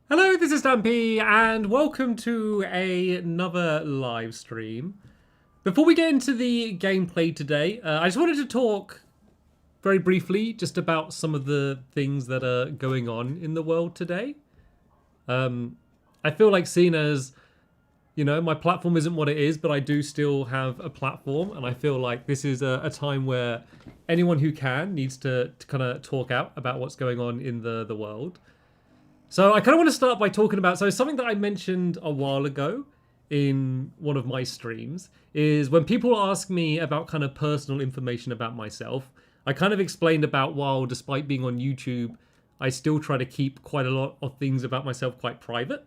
Hello, this is Stampy, and welcome to another live stream. Before we get into the gameplay today, I just wanted to talk very briefly just about some of the things that are going on in the world today. I feel like seeing as, my platform isn't what it is, but I do still have a platform, and I feel like this is a time where anyone who can needs to kind of talk out about what's going on in the world. So I kind of want to start by talking about something that I mentioned a while ago in one of my streams is when people ask me about kind of personal information about myself. I kind of explained about while despite being on YouTube, I still try to keep quite a lot of things about myself quite private.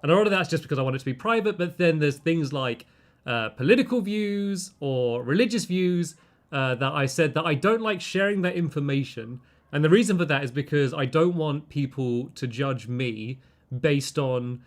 And a lot of that's just because I want it to be private, but then there's things like political views or religious views that I said that I don't like sharing that information. And the reason for that is because I don't want people to judge me based on,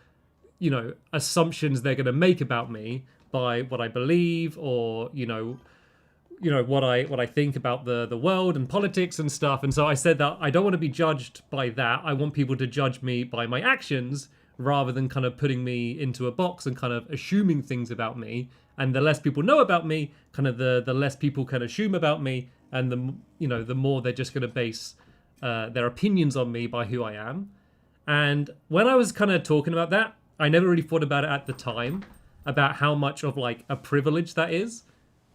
assumptions they're going to make about me by what I believe or, what I think about the world and politics and stuff. And so I said that I don't want to be judged by that. I want people to judge me by my actions rather than kind of putting me into a box and kind of assuming things about me. And the less people know about me, kind of the less people can assume about me, and the more they're just going to base their opinions on me by who I am. And when I was kind of talking about that, I never really thought about it at the time about how much of like a privilege that is.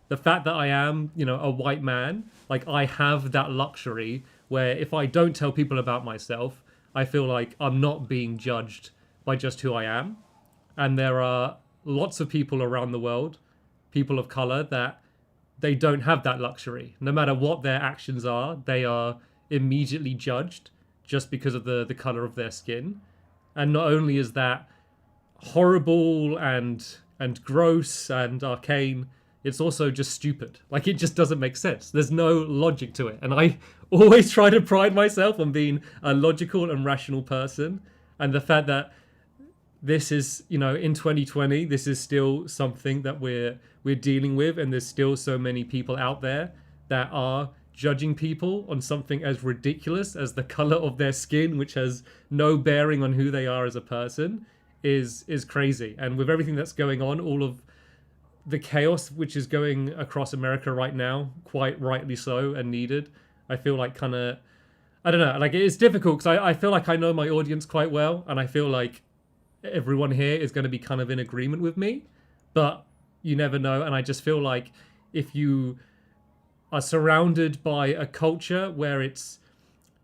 The fact that I am, a white man, like I have that luxury where if I don't tell people about myself, I feel like I'm not being judged by just who I am. And there are lots of people around the world, people of color, that they don't have that luxury. No matter what their actions are, they are immediately judged just because of the color of their skin. And not only is that horrible and gross and arcane, it's also just stupid. Like, it just doesn't make sense. There's no logic to it. And I always try to pride myself on being a logical and rational person. And the fact that this is, in 2020, this is still something that we're dealing with, and there's still so many people out there that are judging people on something as ridiculous as the color of their skin, which has no bearing on who they are as a person, is crazy. And with everything that's going on, all of the chaos which is going across America right now, quite rightly so and needed, I feel like kind of, I don't know, like it's difficult because I feel like I know my audience quite well, and I feel like everyone here is going to be kind of in agreement with me, but you never know. And I just feel like if you are surrounded by a culture where it's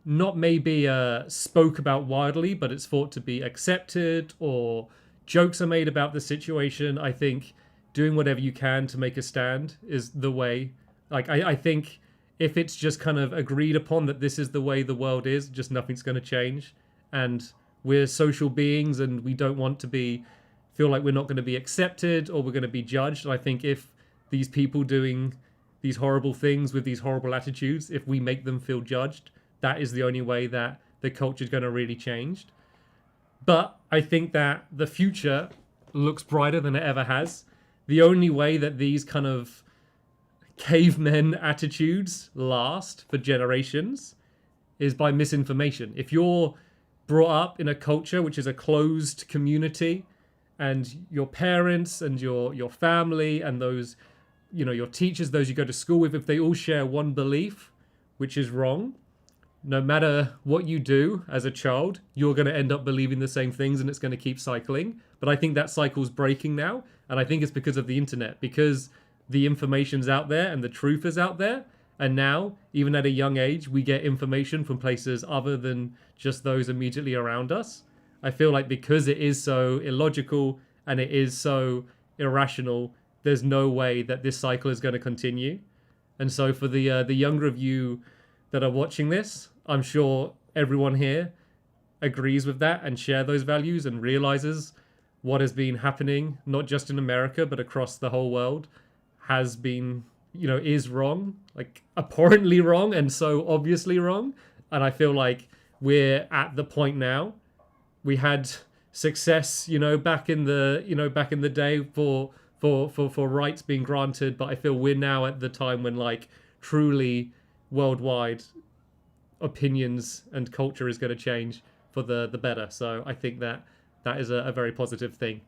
not maybe spoke about widely, but it's thought to be accepted, or jokes are made about the situation, I think doing whatever you can to make a stand is the way. Like, I think if it's just kind of agreed upon that this is the way the world is, just nothing's going to change. And we're social beings, and we don't want to feel like we're not going to be accepted or we're going to be judged. And I think if these people doing these horrible things with these horrible attitudes, if we make them feel judged, that is the only way that the culture is going to really change. But I think that the future looks brighter than it ever has. The only way that these kind of cavemen attitudes last for generations is by misinformation. If you're brought up in a culture which is a closed community, and your parents and your family and those, your teachers, those you go to school with, if they all share one belief, which is wrong, no matter what you do as a child, you're going to end up believing the same things, and it's going to keep cycling. But I think that cycle's breaking now, and I think it's because of the internet, because the information's out there and the truth is out there. And now, even at a young age, we get information from places other than just those immediately around us. I feel like because it is so illogical and it is so irrational, there's no way that this cycle is going to continue. And so for the younger of you that are watching this, I'm sure everyone here agrees with that and share those values and realizes what has been happening, not just in America, but across the whole world, has been, is wrong, like abhorrently wrong and so obviously wrong. And I feel like we're at the point now. We had success, back in the day for rights being granted, but I feel we're now at the time when like truly worldwide opinions and culture is going to change. for the better. So I think that is a very positive thing.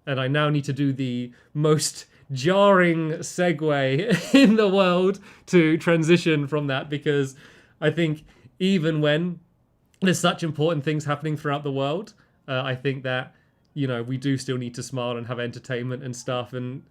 And I now need to do the most jarring segue in the world to transition from that, because I think even when there's such important things happening throughout the world, I think that, you know, we do still need to smile and have entertainment and stuff. And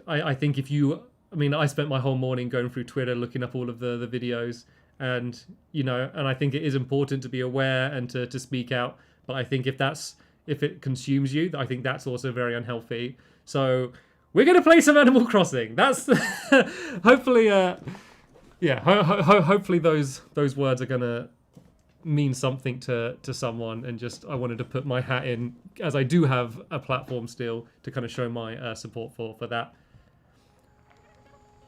I think if you, I mean, I spent my whole morning going through Twitter looking up all of the videos, and, you know, and I think it is important to be aware and to speak out. But I think if it consumes you, I think that's also very unhealthy. So we're going to play some Animal Crossing. That's hopefully, hopefully those words are going to mean something to someone. And just, I wanted to put my hat in, as I do have a platform still, to kind of show my support for that.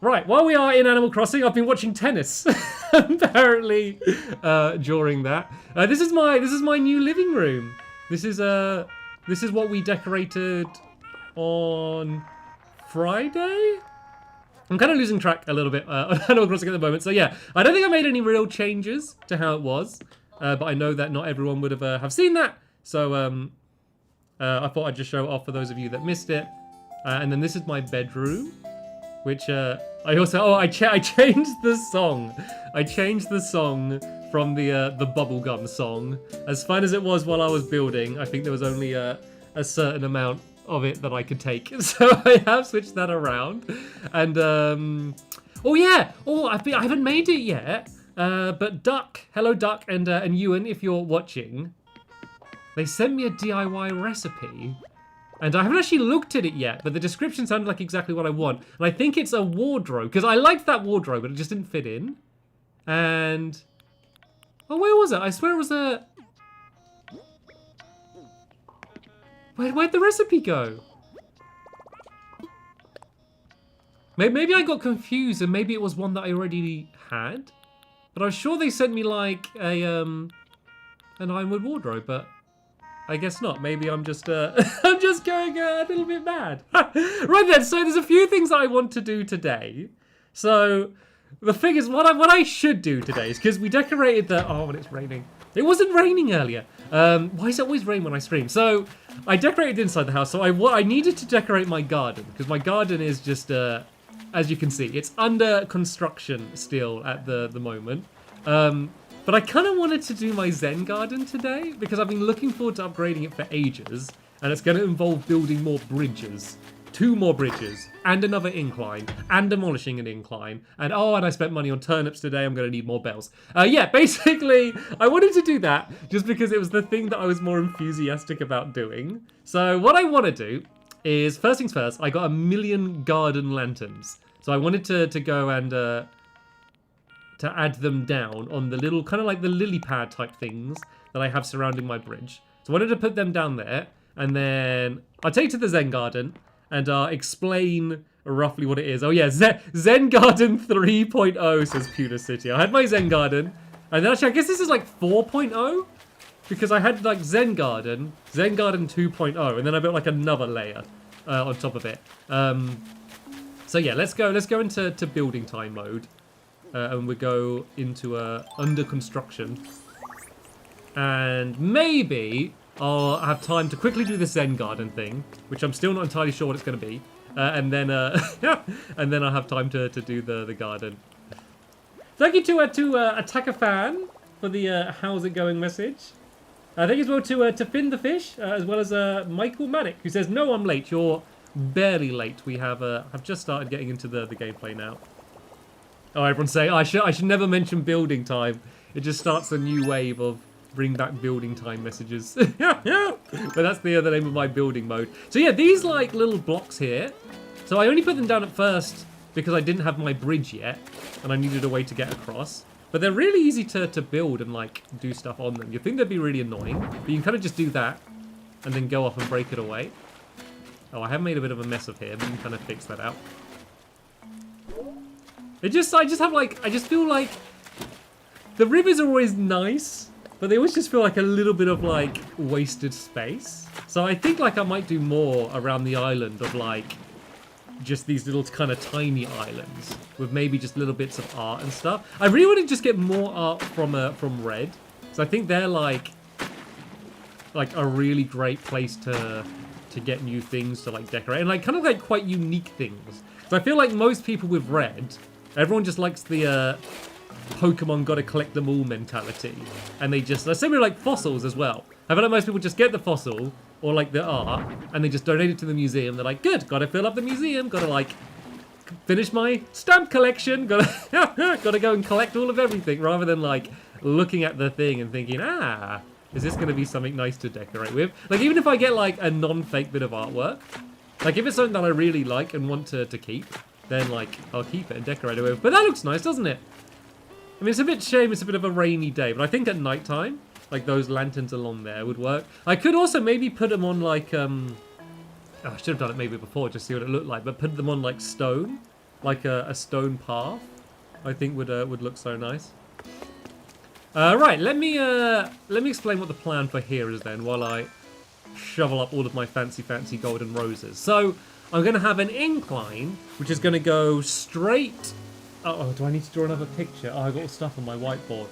Right, while we are in Animal Crossing, I've been watching tennis apparently during that. This is my new living room. This is what we decorated on Friday. I'm kind of losing track a little bit on Animal Crossing at the moment. So yeah, I don't think I made any real changes to how it was, but I know that not everyone would have seen that. So I thought I'd just show it off for those of you that missed it. And then this is my bedroom, which I also I changed the song. I changed the song from the bubblegum song. As fun as it was while I was building, I think there was only a certain amount of it that I could take. So I have switched that around. And I haven't made it yet. But Duck, hello Duck, and Ewan, if you're watching, they sent me a DIY recipe. And I haven't actually looked at it yet, but the description sounded like exactly what I want. And I think it's a wardrobe, because I liked that wardrobe, but it just didn't fit in. And oh, where was it? I swear it was a... Where'd the recipe go? Maybe I got confused, and maybe it was one that I already had. But I was sure they sent me like an ironwood wardrobe, but I guess not. Maybe I'm just I'm just going a little bit mad. Right then, so there's a few things that I want to do today. So the thing is, what I should do today is, because we decorated the... Oh, and it's raining. It wasn't raining earlier. Why does it always rain when I stream? So I decorated inside the house. So I needed to decorate my garden, because my garden is just, as you can see, it's under construction still at the moment. But I kind of wanted to do my Zen garden today, because I've been looking forward to upgrading it for ages, and it's going to involve building more bridges. 2 more bridges, and another incline, and demolishing an incline, and I spent money on turnips today, I'm going to need more bells. Yeah, basically, I wanted to do that, just because it was the thing that I was more enthusiastic about doing. So what I want to do is, first things first, I got 1,000,000 garden lanterns. So I wanted to go and to add them down on the little, kind of like the lily pad type things that I have surrounding my bridge. So I wanted to put them down there, and then I'll take to the Zen garden, and explain roughly what it is. Oh yeah, Zen Garden 3.0, says Pewter City. I had my Zen Garden, and then actually I guess this is like 4.0, because I had like Zen Garden 2.0, and then I built like another layer on top of it. So yeah, let's go into building time mode, and we go into under construction, and maybe I'll have time to quickly do the Zen Garden thing, which I'm still not entirely sure what it's going to be. And then and then I'll have time to do the garden. Thank you to Attack a Fan for the how's it going message. Thank you as well to Finn the Fish, as well as Michael Manick, who says, no, I'm late. You're barely late. We have just started getting into the gameplay now. Oh, everyone's saying, I should never mention building time. It just starts a new wave of bring back building time messages. But that's the name of my building mode. So yeah, these like little blocks here. So I only put them down at first because I didn't have my bridge yet, and I needed a way to get across. But they're really easy to build and like do stuff on them. You'd think they'd be really annoying, but you can kind of just do that and then go off and break it away. Oh, I have made a bit of a mess of here, but you can kind of fix that out. I just feel like the rivers are always nice, but they always just feel like a little bit of like wasted space. So I think like I might do more around the island of like just these little kind of tiny islands with maybe just little bits of art and stuff. I really want to just get more art from Red. So I think they're like like a really great place to get new things to like decorate, and like kind of like quite unique things. So I feel like most people with red, everyone just likes the Pokemon gotta collect them all mentality, and they just, they're similar like fossils as well. I feel like most people just get the fossil or like the art and they just donate it to the museum. They're like, good, gotta fill up the museum, gotta like finish my stamp collection, gotta go and collect all of everything, rather than like looking at the thing and thinking, is this gonna be something nice to decorate with? Like, even if I get like a non-fake bit of artwork, like if it's something that I really like and want to keep, then like I'll keep it and decorate it with. But that looks nice, doesn't it? I mean, it's a bit shame it's a bit of a rainy day, but I think at nighttime, like those lanterns along there would work. I could also maybe put them on like, oh, I should have done it maybe before, just see what it looked like, but put them on like stone, like a stone path, I think would look so nice. Right, let me explain what the plan for here is then, while I shovel up all of my fancy golden roses. So I'm going to have an incline, which is going to go straight. Oh, do I need to draw another picture? Oh, I got all stuff on my whiteboard.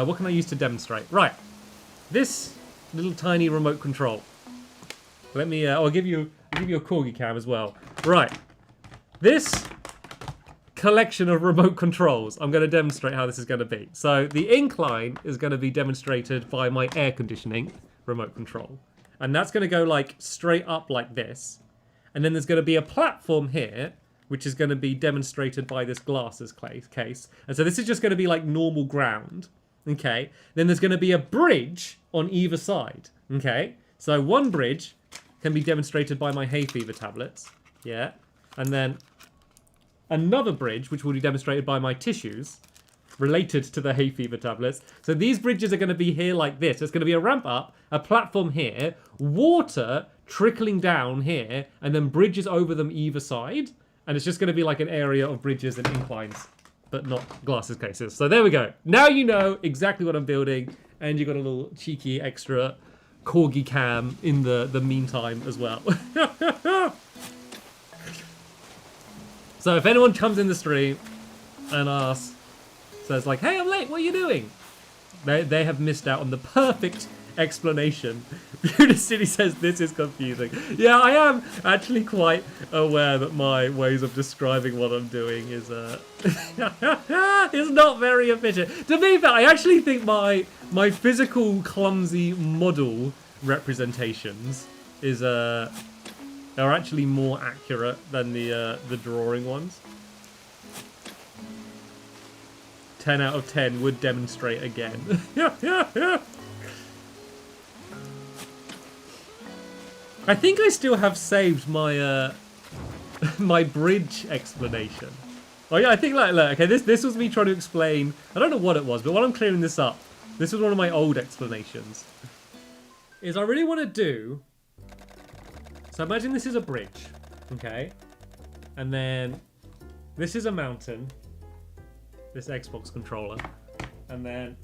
What can I use to demonstrate? Right, this little tiny remote control. Let me. I'll give you a corgi cam as well. Right, this collection of remote controls. I'm going to demonstrate how this is going to be. So the incline is going to be demonstrated by my air conditioning remote control, and that's going to go like straight up like this, and then there's going to be a platform here, which is going to be demonstrated by this glasses case. And so this is just going to be like normal ground, okay? Then there's going to be a bridge on either side, okay? So one bridge can be demonstrated by my hay fever tablets, yeah? And then another bridge, which will be demonstrated by my tissues, related to the hay fever tablets. So these bridges are going to be here like this. There's going to be a ramp up, a platform here, water trickling down here, and then bridges over them either side. And it's just going to be like an area of bridges and inclines, but not glasses cases. So there we go. Now you know exactly what I'm building, and you got a little cheeky extra corgi cam in the meantime as well. So if anyone comes in the stream and says like, hey, I'm late, what are you doing? They have missed out on the perfect explanation. Beauty City says this is confusing. Yeah, I am actually quite aware that my ways of describing what I'm doing is is not very efficient. To be fair, I actually think my physical clumsy model representations are actually more accurate than the drawing ones. 10 out of 10 would demonstrate again. I think I still have saved my my bridge explanation. Oh yeah, I think like, look, okay, this was me trying to explain. I don't know what it was, but while I'm clearing this up, this was one of my old explanations. Is I really want to do. So imagine this is a bridge, okay, and then this is a mountain. This Xbox controller, and then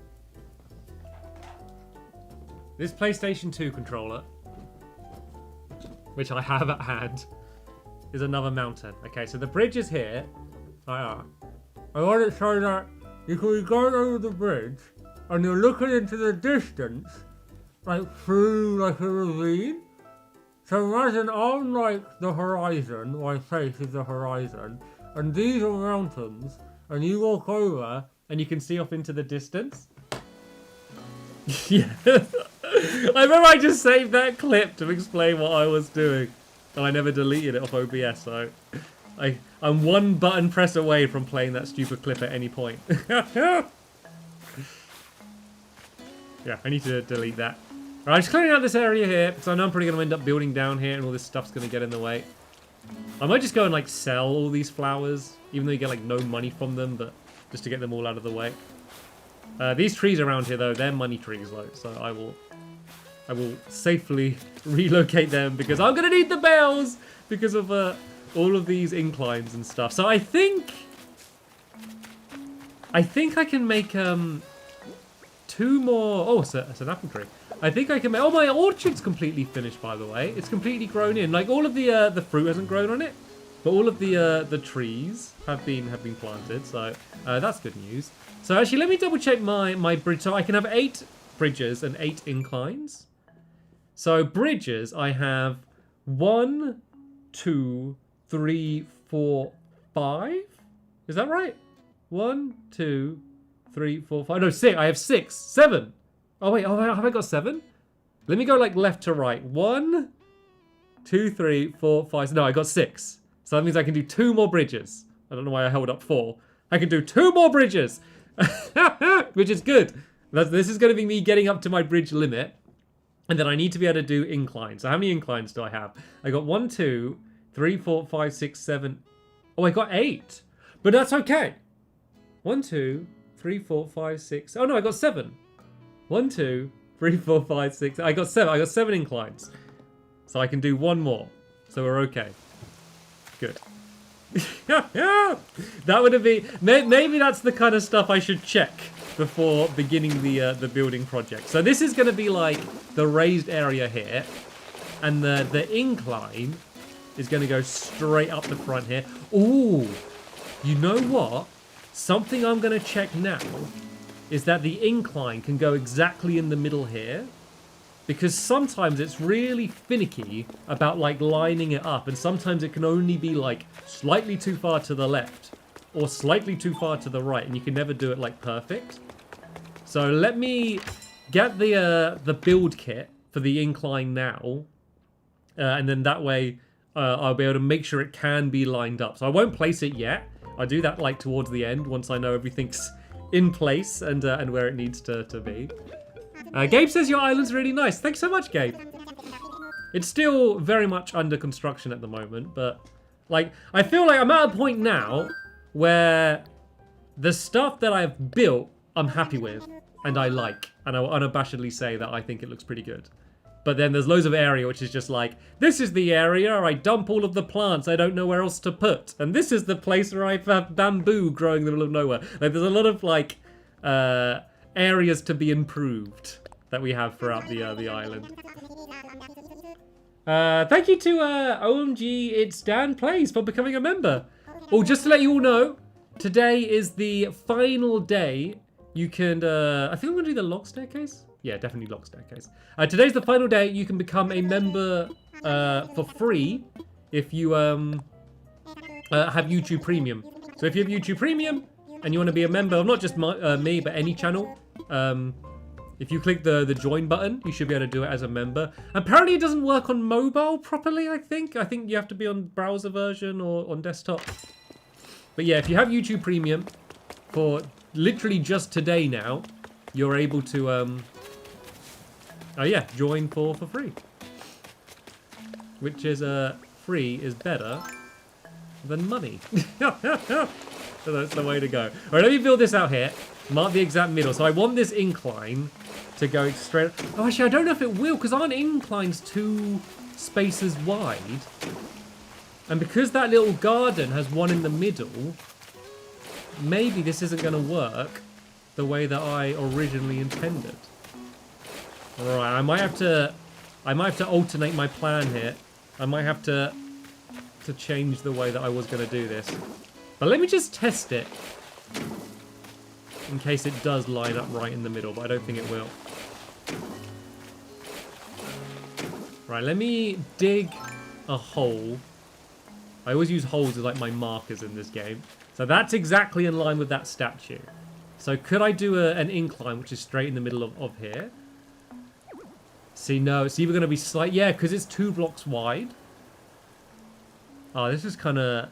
this PlayStation 2 controller, which I have at hand, is another mountain. Okay, so the bridge is here. I want it so that you can be going over the bridge and you're looking into the distance, like through like a ravine. So imagine I'm like the horizon, my face is the horizon, and these are mountains, and you walk over and you can see off into the distance. Yeah. I remember I just saved that clip to explain what I was doing. And I never deleted it off OBS, so I'm one button press away from playing that stupid clip at any point. Yeah, I need to delete that. Alright, just clearing out this area here, because I know I'm probably going to end up building down here and all this stuff's going to get in the way. I might just go and like sell all these flowers, even though you get like no money from them, but just to get them all out of the way. These trees around here though, they're money trees though, so I will safely relocate them because I'm gonna need the bells because of all of these inclines and stuff. So I think I can make 2 more. Oh, it's an apple tree. I think I can make. Oh, my orchard's completely finished, by the way. It's completely grown in. Like all of the fruit hasn't grown on it, but all of the trees have been planted. So that's good news. So actually, let me double check my bridge. So I can have 8 bridges and 8 inclines. So bridges, I have 1, 2, 3, 4, 5. Is that right? 1, 2, 3, 4, 5. No, 6. I have 6, 7. Oh wait, have I got 7? Let me go like left to right. 1, 2, 3, 4, 5. No, I got 6. So that means I can do 2 more bridges. I don't know why I held up 4. I can do 2 more bridges, which is good. This is going to be me getting up to my bridge limit. And then I need to be able to do inclines. So how many inclines do I have? I got 1, 2, 3, 4, 5, 6, 7. Oh, I got 8. But that's okay. 1, 2, 3, 4, 5, 6. Oh no, I got 7. 1, 2, 3, 4, 5, 6. I got 7. I got 7 inclines. So I can do 1 more. So we're okay. Good. That would have been... Maybe that's the kind of stuff I should check before beginning the building project. So this is going to be like the raised area here. And the incline is going to go straight up the front here. Ooh, you know what? Something I'm going to check now is that the incline can go exactly in the middle here. Because sometimes it's really finicky about like lining it up. And sometimes it can only be like slightly too far to the left or slightly too far to the right. And you can never do it like perfect. So let me get the build kit for the incline now. And then that way I'll be able to make sure it can be lined up. So I won't place it yet. I'll do that like towards the end once I know everything's in place and where it needs to be. Gabe says your island's really nice. Thanks so much, Gabe. It's still very much under construction at the moment, but like I feel like I'm at a point now where the stuff that I've built I'm happy with and I like, and I'll unabashedly say that I think it looks pretty good. But then there's loads of area which is just like, this is the area I dump all of the plants I don't know where else to put. And this is the place where I have bamboo growing in the middle of nowhere. Like there's a lot of like areas to be improved that we have throughout the island. Thank you to OMG It's Dan Plays for becoming a member. Oh, just to let you all know, today is the final day you can, I think I'm gonna do the log staircase. Yeah, definitely log staircase. Today's the final day you can become a member for free if you have YouTube Premium. So if you have YouTube Premium and you want to be a member of not just me, but any channel, if you click the join button, you should be able to do it as a member. Apparently it doesn't work on mobile properly, I think. I think you have to be on browser version or on desktop. But yeah, if you have YouTube Premium for literally just today now, you're able to, oh yeah, join for free. Which is, free is better than money. So that's the way to go. All right, let me build this out here. Mark the exact middle. So I want this incline to go straight. Oh, actually, I don't know if it will, because aren't inclines 2 spaces wide? And because that little garden has one in the middle, maybe this isn't going to work the way that I originally intended. All right, I might have to alternate my plan here. I might have to change the way that I was going to do this. But let me just test it in case it does line up right in the middle, but I don't think it will. Right, let me dig a hole. I always use holes as like my markers in this game. So that's exactly in line with that statue. So could I do an incline which is straight in the middle of here? See, no, it's either going to be slight. Yeah, because it's 2 blocks wide. Oh, this is kind of...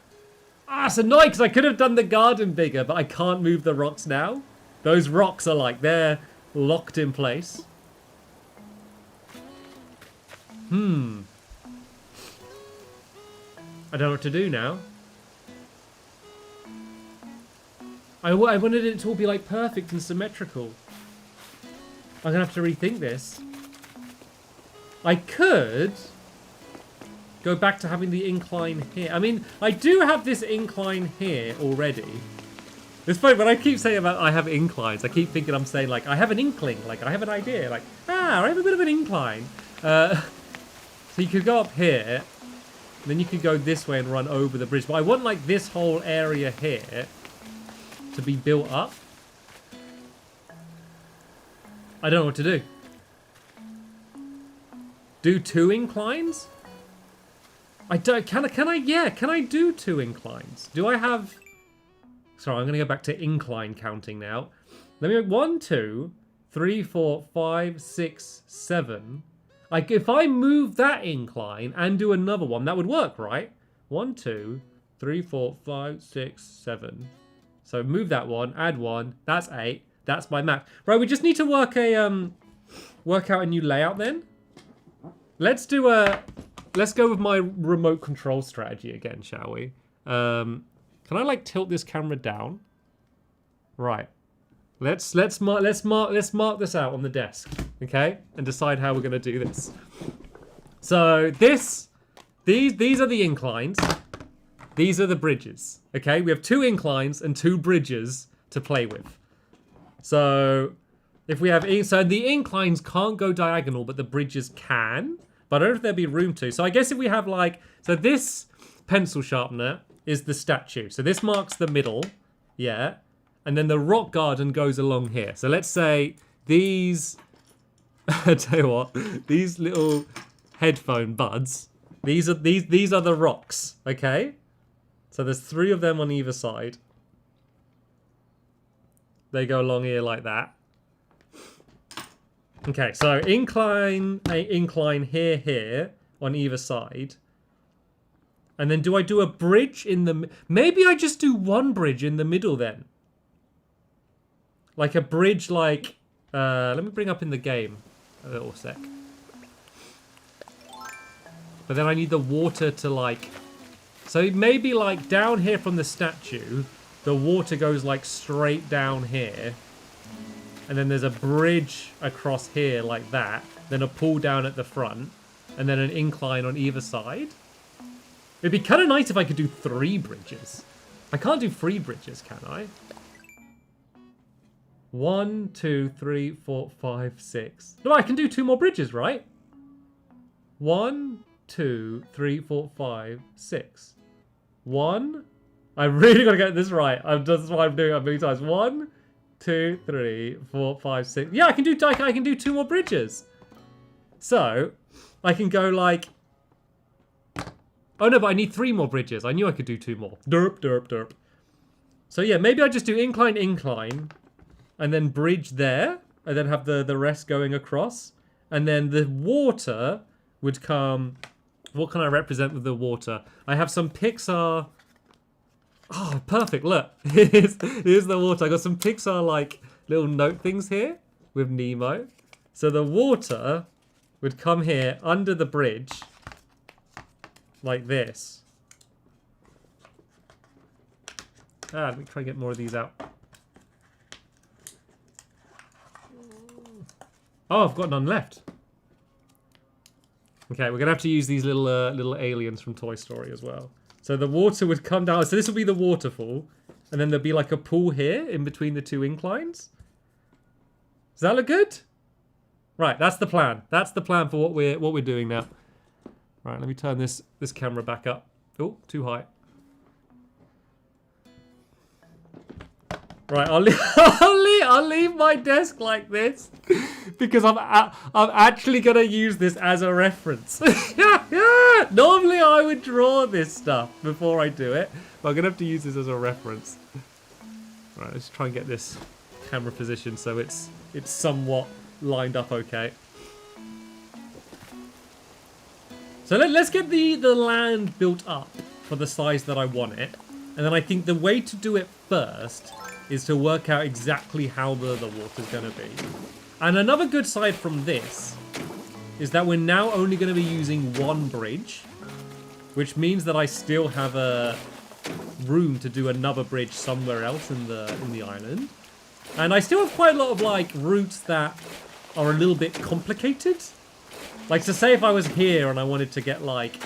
Ah, it's annoying because I could have done the garden bigger, but I can't move the rocks now. Those rocks are like, they're locked in place. I don't know what to do now. I wanted it to all be like perfect and symmetrical. I'm going to have to rethink this. I could go back to having the incline here. I mean, I do have this incline here already. It's funny, when I keep saying about I have inclines, I keep thinking I'm saying like, I have an inkling, like I have an idea, like, I have a bit of an incline. So you could go up here, then you could go this way and run over the bridge. But I want like this whole area here to be built up. I don't know what to do. do 2 inclines? I don't. Can I? Yeah. Can I do 2 inclines? Do I have? Sorry, I'm gonna go back to incline counting now. Let me 1, 2, 3, 4, 5, 6, 7. Like if I move that incline and do another one, that would work, right? 1, 2, 3, 4, 5, 6, 7. So move that one, add 1. That's 8. That's my map. Right, we just need to work out a new layout then. Let's go with my remote control strategy again, shall we? Can I like tilt this camera down? Right. Let's mark this out on the desk, okay? And decide how we're gonna do this. So these are the inclines. These are the bridges. Okay, we have 2 inclines and 2 bridges to play with. So if we have so the inclines can't go diagonal, but the bridges can. But I don't know if there'd be room to. So I guess if we have like this pencil sharpener is the statue. So this marks the middle, yeah. And then the rock garden goes along here. So let's say these. I tell you what, these little headphone buds. These are the rocks. Okay. So there's 3 of them on either side. They go along here like that. Okay, so incline here on either side. And then do I do a bridge in the... Maybe I just do 1 bridge in the middle then. Like a bridge like... let me bring up in the game a little sec. But then I need the water to like... So maybe like down here from the statue, the water goes like straight down here. And then there's a bridge across here like that. Then a pull down at the front. And then an incline on either side. It'd be kind of nice if I could do 3 bridges. I can't do 3 bridges, can I? 1, 2, 3, 4, 5, 6. No, I can do 2 more bridges, right? 1, 2, 3, 4, 5, 6. 1. I really gotta get this right. That's why I'm doing it a million times. 1, 2, 3, 4, 5, 6. Yeah, I can do 2 more bridges. So I can go like. Oh no, but I need 3 more bridges. I knew I could do 2 more. Derp, derp, derp. So yeah, maybe I just do incline, incline, and then bridge there, and then have the rest going across, and then the water would come. What can I represent with the water? I have some Pixar. Oh, perfect! Look, here's the water. I got some Pixar like little note things here with Nemo. So the water would come here under the bridge, like this. Let me try and get more of these out. Oh, I've got none left. Okay, we're gonna have to use these little aliens from Toy Story as well. So the water would come down. So this will be the waterfall, and then there'll be like a pool here in between the 2 inclines. Does that look good? Right, that's the plan. That's the plan for what we're doing now. Right, let me turn this camera back up. Oh, too high. Right, I'll leave my desk like this because I'm actually gonna use this as a reference. Normally I would draw this stuff before I do it, but I'm gonna have to use this as a reference. Right, let's try and get this camera position so it's somewhat lined up okay. So let's get the land built up for the size that I want it, and then I think the way to do it first is to work out exactly how the water's going to be. And another good side from this is that we're now only going to be using 1 bridge, which means that I still have a room to do another bridge somewhere else in the island. And I still have quite a lot of like routes that are a little bit complicated. Like, to say if I was here and I wanted to get like,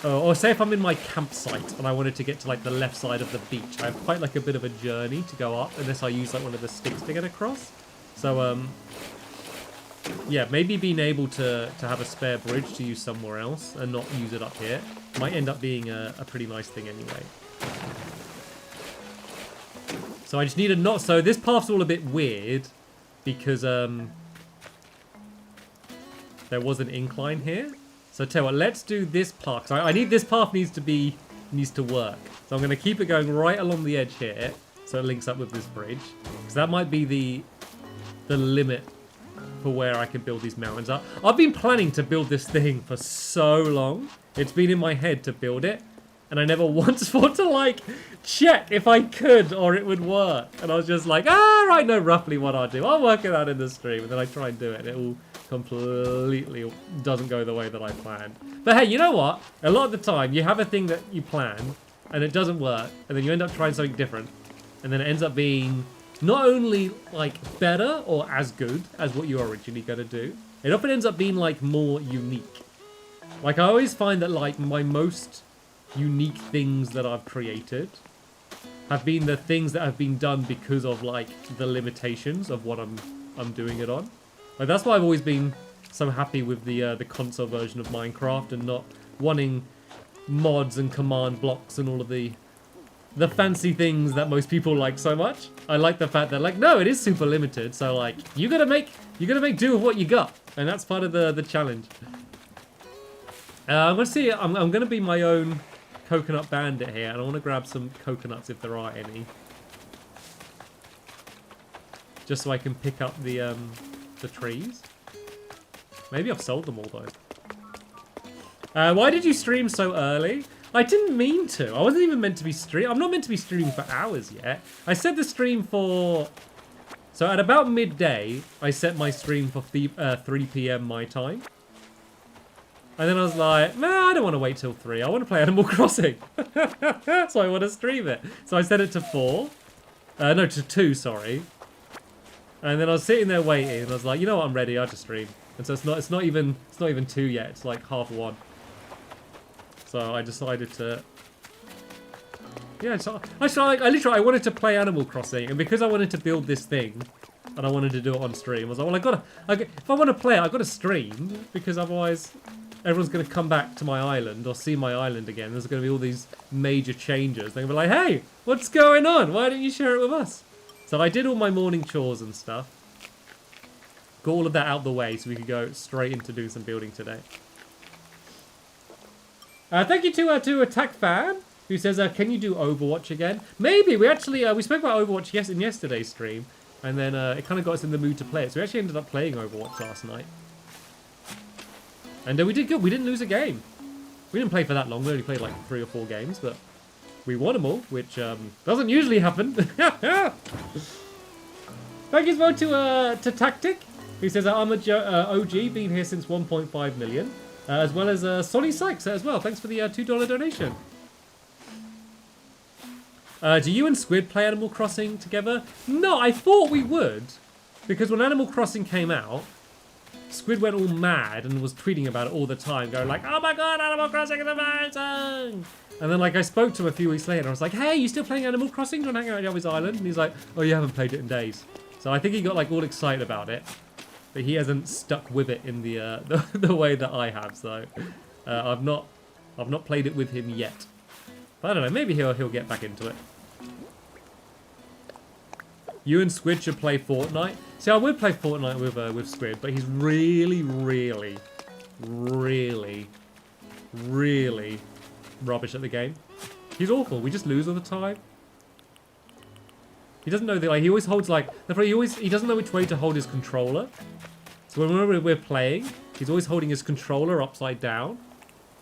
or say if I'm in my campsite and I wanted to get to like the left side of the beach, I have quite like a bit of a journey to go up unless I use like one of the sticks to get across. So yeah, maybe being able to have a spare bridge to use somewhere else and not use it up here might end up being a pretty nice thing anyway. So I just need a knot. So this path's all a bit weird because there was an incline here. So tell you what, let's do this path. So I need this path needs to work. So I'm going to keep it going right along the edge here, so it links up with this bridge. Because that might be the limit for where I can build these mountains up. I've been planning to build this thing for so long. It's been in my head to build it, and I never once thought to like check if I could or it would work. And I was just like, I know roughly what I'll do. I'll work it out in the stream, and then I try and do it, and it all completely doesn't go the way that I planned. But hey, you know what? A lot of the time, you have a thing that you plan, and it doesn't work, and then you end up trying something different, and then it ends up being not only like better or as good as what you were originally going to do, it often ends up being like more unique. Like I always find that like my most unique things that I've created have been the things that have been done because of like the limitations of what I'm doing it on. Like that's why I've always been so happy with the console version of Minecraft and not wanting mods and command blocks and all of the fancy things that most people like so much. I like the fact that like no, it is super limited. So like you gotta make do with what you got, and that's part of the challenge. I'm gonna see. I'm gonna be my own coconut bandit here, and I want to grab some coconuts if there are any, just so I can pick up the trees. Maybe I've sold them all though. Why did you stream so early? I didn't mean to. I wasn't even meant to be I'm not meant to be streaming for hours yet. I set the stream for... So at about midday, I set my stream for 3 p.m. my time. And then I was like, nah, I don't want to wait till 3. I want to play Animal Crossing. So I want to stream it. So I set it to 4. No, to 2, sorry. And then I was sitting there waiting, and I was like, you know what, I'm ready, I'll just stream. And so it's not even 2 yet, it's like 1:30. So I decided to... Yeah, so I wanted to play Animal Crossing, and because I wanted to build this thing, and I wanted to do it on stream, I was like, well, if I want to play it, I've got to stream, because otherwise everyone's going to come back to my island, or see my island again. There's going to be all these major changes. They're going to be like, hey, what's going on? Why don't you share it with us? So I did all my morning chores and stuff. Got all of that out the way so we could go straight into doing some building today. Thank you to Attack Fan, who says, can you do Overwatch again? Maybe. We actually, we spoke about Overwatch in yesterday's stream, and then it kind of got us in the mood to play it. So we actually ended up playing Overwatch last night. And we did good. We didn't lose a game. We didn't play for that long. We only played like 3 or 4 games, but we won them all, which doesn't usually happen. Thank you as well to Tactic, who says, I'm a OG, been here since 1.5 million. As well as Sonny Sykes as well. Thanks for the $2 donation. Do you and Squid play Animal Crossing together? No, I thought we would. Because when Animal Crossing came out, Squid went all mad and was tweeting about it all the time, going like, oh my god, Animal Crossing is amazing! And then like I spoke to him a few weeks later, and I was like, hey, you still playing Animal Crossing? Do you want to hang out on his island? And he's like, oh, you haven't played it in days. So I think he got like all excited about it. But he hasn't stuck with it in the way that I have, so I've not played it with him yet. But I don't know, maybe he'll get back into it. You and Squid should play Fortnite. See, I would play Fortnite with Squid, but he's really, really, really, really rubbish at the game. He's awful. We just lose all the time. He doesn't know that, like, he always holds, like, he doesn't know which way to hold his controller. So whenever we're playing, he's always holding his controller upside down.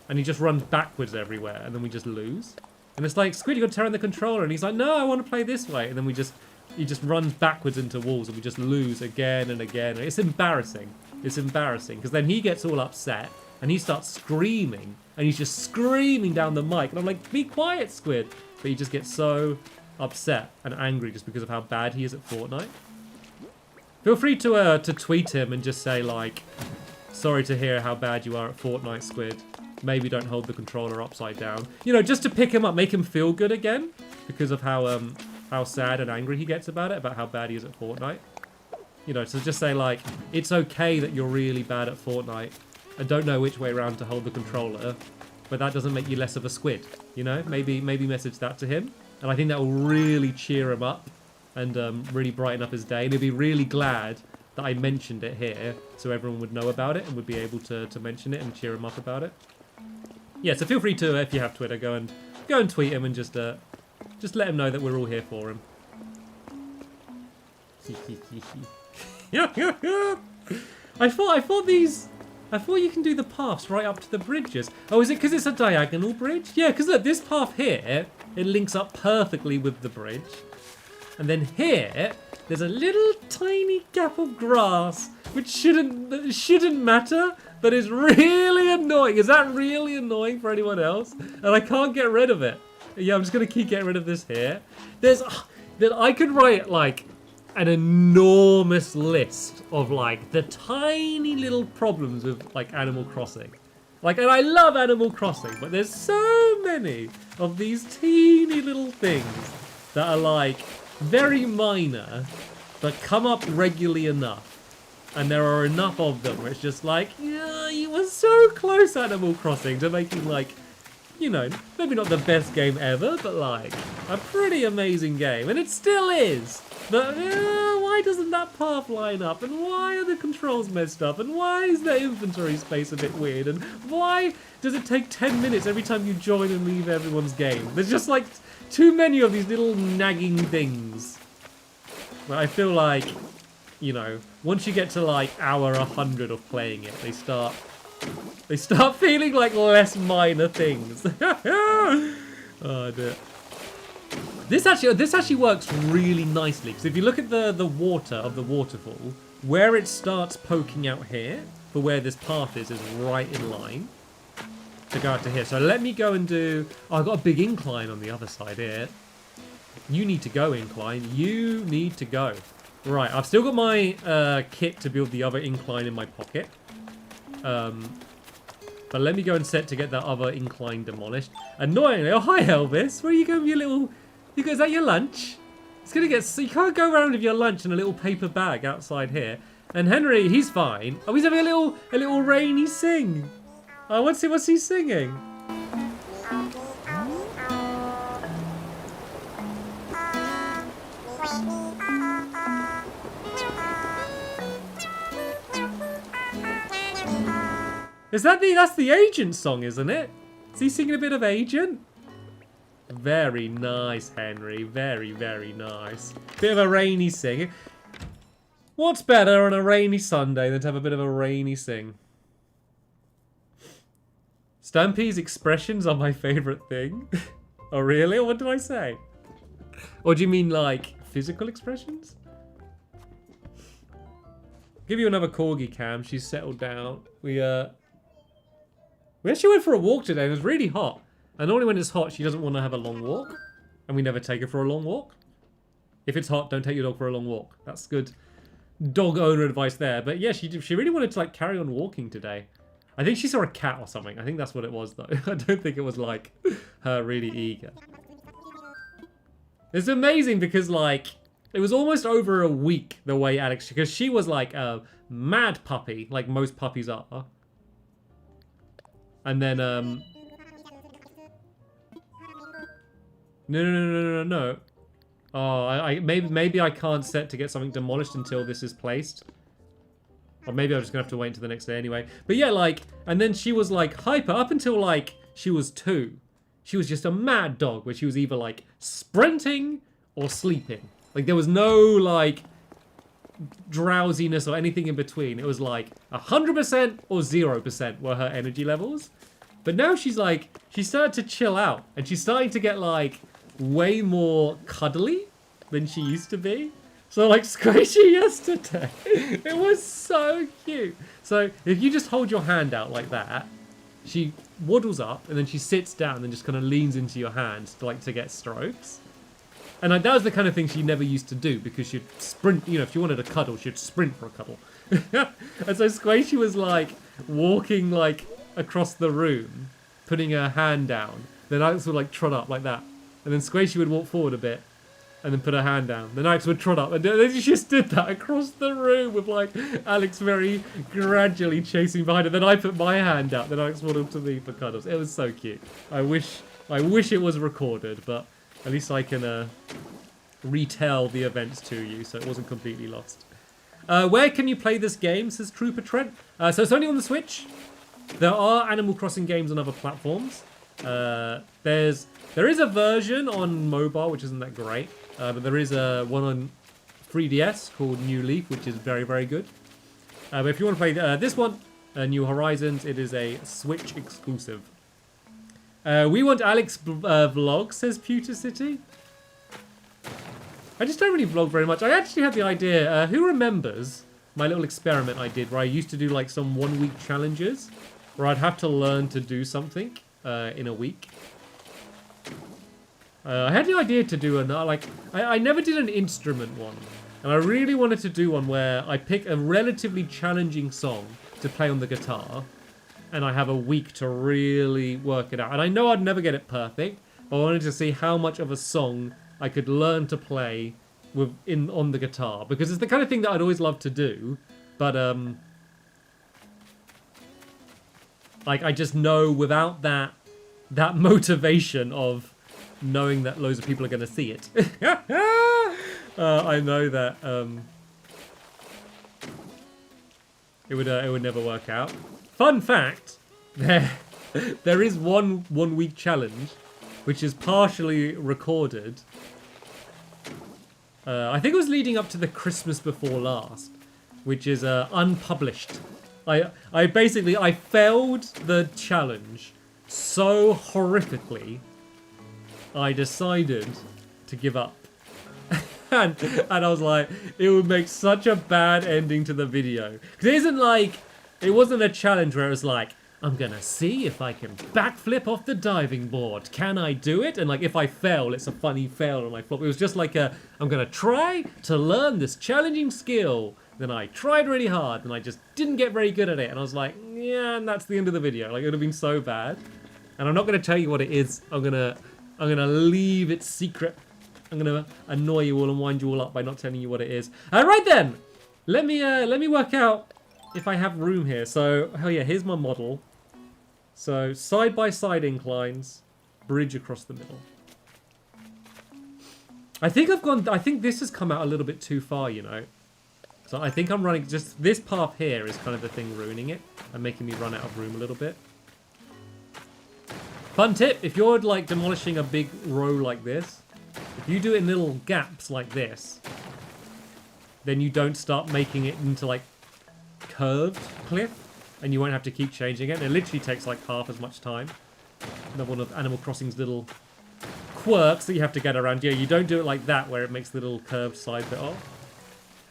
And he just runs backwards everywhere, and then we just lose. And it's like, Squid, you got to turn the controller. And he's like, no, I want to play this way. And then he just runs backwards into walls, and we just lose again and again. And it's embarrassing. It's embarrassing, because then he gets all upset, and he starts screaming. And he's just screaming down the mic. And I'm like, be quiet, Squid. But he just gets so upset and angry just because of how bad he is at Fortnite. Feel free to tweet him and just say like, sorry to hear how bad you are at Fortnite, Squid. Maybe don't hold the controller upside down. You know, just to pick him up, make him feel good again because of how sad and angry he gets about it, about how bad he is at Fortnite. You know, so just say like, it's okay that you're really bad at Fortnite and don't know which way around to hold the controller, but that doesn't make you less of a squid. You know, maybe message that to him. And I think that will really cheer him up and really brighten up his day. And he'll be really glad that I mentioned it here, so everyone would know about it and would be able to mention it and cheer him up about it. Yeah, so feel free to, if you have Twitter, go and tweet him and just let him know that we're all here for him. I thought you can do the paths right up to the bridges. Oh, is it because it's a diagonal bridge? Yeah, because look, this path here, it links up perfectly with the bridge. And then here, there's a little tiny gap of grass, which shouldn't matter, but is really annoying. Is that really annoying for anyone else? And I can't get rid of it. Yeah, I'm just going to keep getting rid of this here. I could write, like, an enormous list of, like, the tiny little problems with, like, Animal Crossing. Like, and I love Animal Crossing, but there's so many of these teeny little things that are, like, very minor, but come up regularly enough. And there are enough of them where it's just like, yeah, you were so close, Animal Crossing, to making, like, you know, maybe not the best game ever, but, like, a pretty amazing game. And it still is. But why doesn't that path line up? And why are the controls messed up? And why is the inventory space a bit weird? And why does it take 10 minutes every time you join and leave everyone's game? There's just, like, too many of these little nagging things. But I feel like, you know, once you get to, like, hour 100 of playing it, they start feeling like less minor things. Oh dear. This actually works really nicely, because if you look at the water of the waterfall, where it starts poking out here, for where this path is right in line to go out to here. So let me go and do... Oh, I've got a big incline on the other side here. You need to go, incline. You need to go. Right, I've still got my kit to build the other incline in my pocket. But let me go and set to get that other incline demolished. Annoyingly, oh hi Elvis, where are you going with your little... Is that your lunch? It's gonna get... You can't go around with your lunch in a little paper bag outside here. And Henry, he's fine. Oh, he's having a little rainy sing. Oh, what's he singing? That's the Agent song, isn't it? Is he singing a bit of Agent? Very nice, Henry. Very, very nice. Bit of a rainy sing. What's better on a rainy Sunday than to have a bit of a rainy sing? Stampy's expressions are my favourite thing. Oh, really? Or what did I say? Or do you mean, like, physical expressions? Give you another corgi, Cam. She's settled down. We actually went for a walk today and it was really hot. And normally when it's hot, she doesn't want to have a long walk. And we never take her for a long walk. If it's hot, don't take your dog for a long walk. That's good dog owner advice there. But yeah, she really wanted to, like, carry on walking today. I think she saw a cat or something. I think that's what it was, though. I don't think it was, like, her really eager. It's amazing because, like, it was almost over a week the way Alex... Because she was, like, a mad puppy, like most puppies are. And then, No. Oh, maybe I can't set to get something demolished until this is placed. Or maybe I'm just gonna have to wait until the next day anyway. But yeah, like, and then she was like hyper up until like she was 2. She was just a mad dog where she was either like sprinting or sleeping. Like there was no like drowsiness or anything in between. It was like 100% or 0% were her energy levels. But now she's like, she started to chill out and she's starting to get like way more cuddly than she used to be. So like Squishy yesterday, it was so cute. So if you just hold your hand out like that, she waddles up and then she sits down and just kind of leans into your hand to get strokes. And like, that was the kind of thing she never used to do because she'd sprint, you know, if she wanted a cuddle, she'd sprint for a cuddle. And so Squishy was like walking like across the room, putting her hand down. Then Alex would like trot up like that. And then Squishy would walk forward a bit and then put her hand down. Then Alex would trot up. And then she just did that across the room with like Alex very gradually chasing behind her. Then I put my hand out. Then Alex waddled to me for cuddles. It was so cute. I wish it was recorded, but at least I can retell the events to you so it wasn't completely lost. Where can you play this game, says Trooper Trent? So it's only on the Switch. There are Animal Crossing games on other platforms. There is a version on mobile, which isn't that great. But there is one on 3DS called New Leaf, which is very, very good. But if you want to play this one, New Horizons, it is a Switch exclusive. We want Alex vlog, says Pewter City. I just don't really vlog very much. I actually had the idea, who remembers my little experiment I did where I used to do like some 1 week challenges where I'd have to learn to do something in a week. I had the idea to do I never did an instrument one. And I really wanted to do one where I pick a relatively challenging song to play on the guitar. And I have a week to really work it out. And I know I'd never get it perfect. But I wanted to see how much of a song I could learn to play on the guitar. Because it's the kind of thing that I'd always loved to do. But I just know without that motivation of knowing that loads of people are going to see it. I know that it would never work out. Fun fact, there is one week challenge which is partially recorded. I think it was leading up to the Christmas before last, which is unpublished. I failed the challenge so horrifically, I decided to give up. and I was like, it would make such a bad ending to the video. Because it wasn't a challenge where it was like, I'm gonna see if I can backflip off the diving board. Can I do it? And like, if I fail, it's a funny fail on my flop. It was just like I'm gonna try to learn this challenging skill. Then I tried really hard and I just didn't get very good at it. And I was like, yeah, and that's the end of the video. Like, it would have been so bad. And I'm not gonna tell you what it is. I'm gonna leave it secret. I'm gonna annoy you all and wind you all up by not telling you what it is. Right then, let me work out if I have room here. So, oh yeah, here's my model. So side by side inclines, bridge across the middle. I think this has come out a little bit too far, you know. So I think I'm running just this path here is kind of the thing ruining it and making me run out of room a little bit. Fun tip, if you're like demolishing a big row like this, if you do it in little gaps like this, then you don't start making it into like curved cliff and you won't have to keep changing it. It literally takes like half as much time. Another one of Animal Crossing's little quirks that you have to get around. Yeah, you don't do it like that where it makes the little curved side bit off.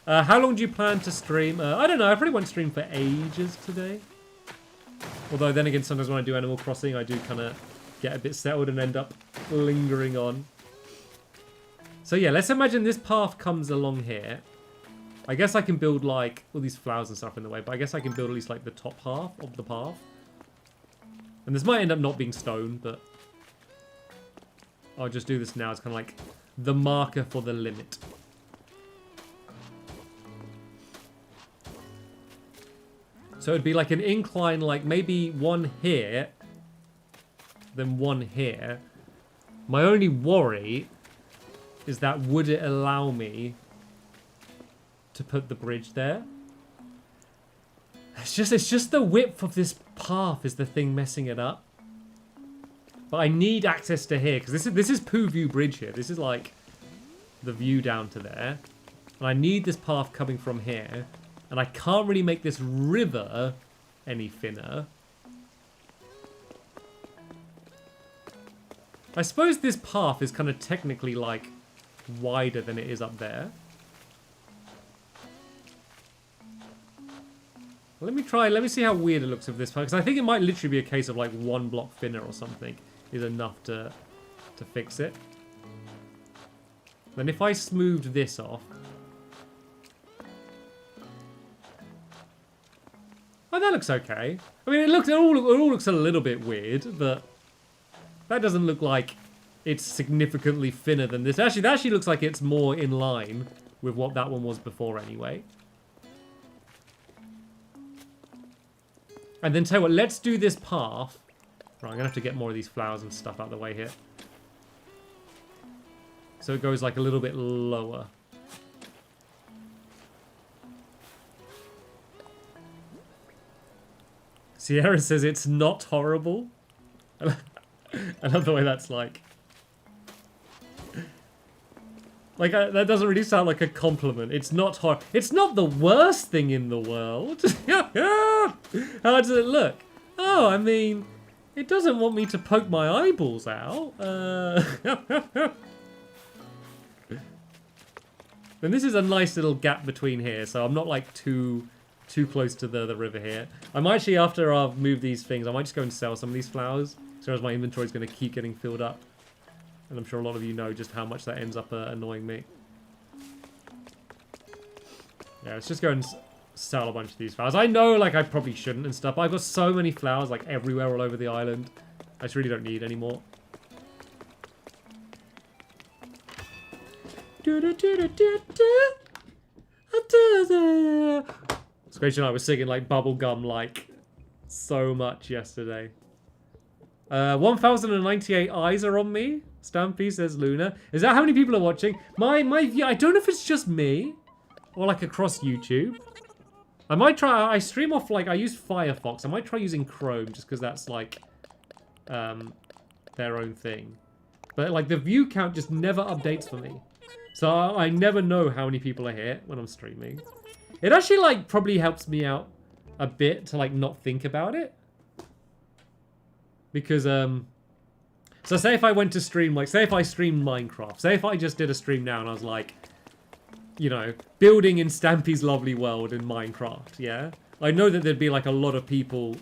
How long do you plan to stream? I don't know, I probably won't stream for ages today. Although then again, sometimes when I do Animal Crossing, I do kind of get a bit settled and end up lingering on. So yeah, let's imagine this path comes along here. I guess I can build like all these flowers and stuff in the way, but I guess I can build at least like the top half of the path. And this might end up not being stone, but I'll just do this now. It's kind of like the marker for the limit. So it'd be like an incline, like maybe one here, then one here. My only worry is that would it allow me to put the bridge there? It's just the width of this path is the thing messing it up. But I need access to here because this is Pooh View Bridge here. This is like the view down to there. And I need this path coming from here. And I can't really make this river any thinner. I suppose this path is kind of technically like wider than it is up there. Let me see how weird it looks with this part, because I think it might literally be a case of like one block thinner or something is enough to fix it. Then if I smoothed this off. Oh, that looks okay. I mean, it all looks a little bit weird, but that doesn't look like it's significantly thinner than this. Actually, that actually looks like it's more in line with what that one was before anyway. And then tell you what, let's do this path. Right, I'm going to have to get more of these flowers and stuff out of the way here. So it goes like a little bit lower. Sierra says it's not horrible. I love the way that's like. Like, that doesn't really sound like a compliment. It's not It's not the worst thing in the world. How does it look? Oh, I mean, it doesn't want me to poke my eyeballs out. And this is a nice little gap between here, so I'm not like too close to the river here. I'm actually, after I've moved these things, I might just go and sell some of these flowers, so as my inventory is going to keep getting filled up. And I'm sure a lot of you know just how much that ends up annoying me. Yeah, let's just go and sell a bunch of these flowers. I know, like, I probably shouldn't and stuff, but I've got so many flowers, like, everywhere all over the island. I just really don't need any more. Scratch and I was singing, like, bubblegum, like, so much yesterday. 1,098 eyes are on me. Stampy, says Luna. Is that how many people are watching? My view, I don't know if it's just me or like across YouTube. I might try, I stream off, like, I use Firefox. I might try using Chrome just because that's like their own thing. But like the view count just never updates for me. So I never know how many people are here when I'm streaming. It actually like probably helps me out a bit to like not think about it. Because so say if I went to stream, like, say if I streamed Minecraft. Say if I just did a stream now and I was like, you know, building in Stampy's lovely world in Minecraft, yeah? I know that there'd be, like, a lot of people,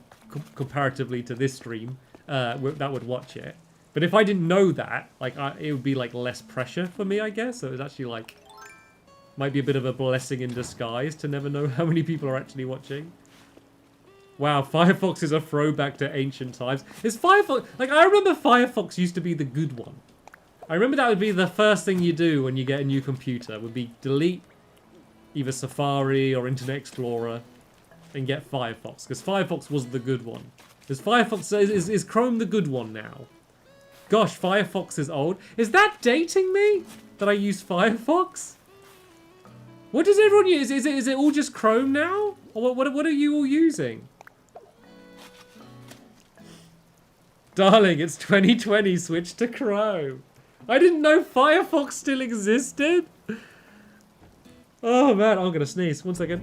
comparatively to this stream, that would watch it. But if I didn't know that, like, it would be, like, less pressure for me, I guess. So it was actually, like, might be a bit of a blessing in disguise to never know how many people are actually watching. Wow, Firefox is a throwback to ancient times. Is Firefox... Like, I remember Firefox used to be the good one. I remember that would be the first thing you do when you get a new computer. Would be delete either Safari or Internet Explorer and get Firefox. Because Firefox was the good one. Because Firefox... Is Chrome the good one now? Gosh, Firefox is old. Is that dating me? That I use Firefox? What does everyone use? Is it all just Chrome now? Or what are you all using? Darling, it's 2020, switch to Chrome. I didn't know Firefox still existed. Oh man, I'm gonna sneeze. 1 second.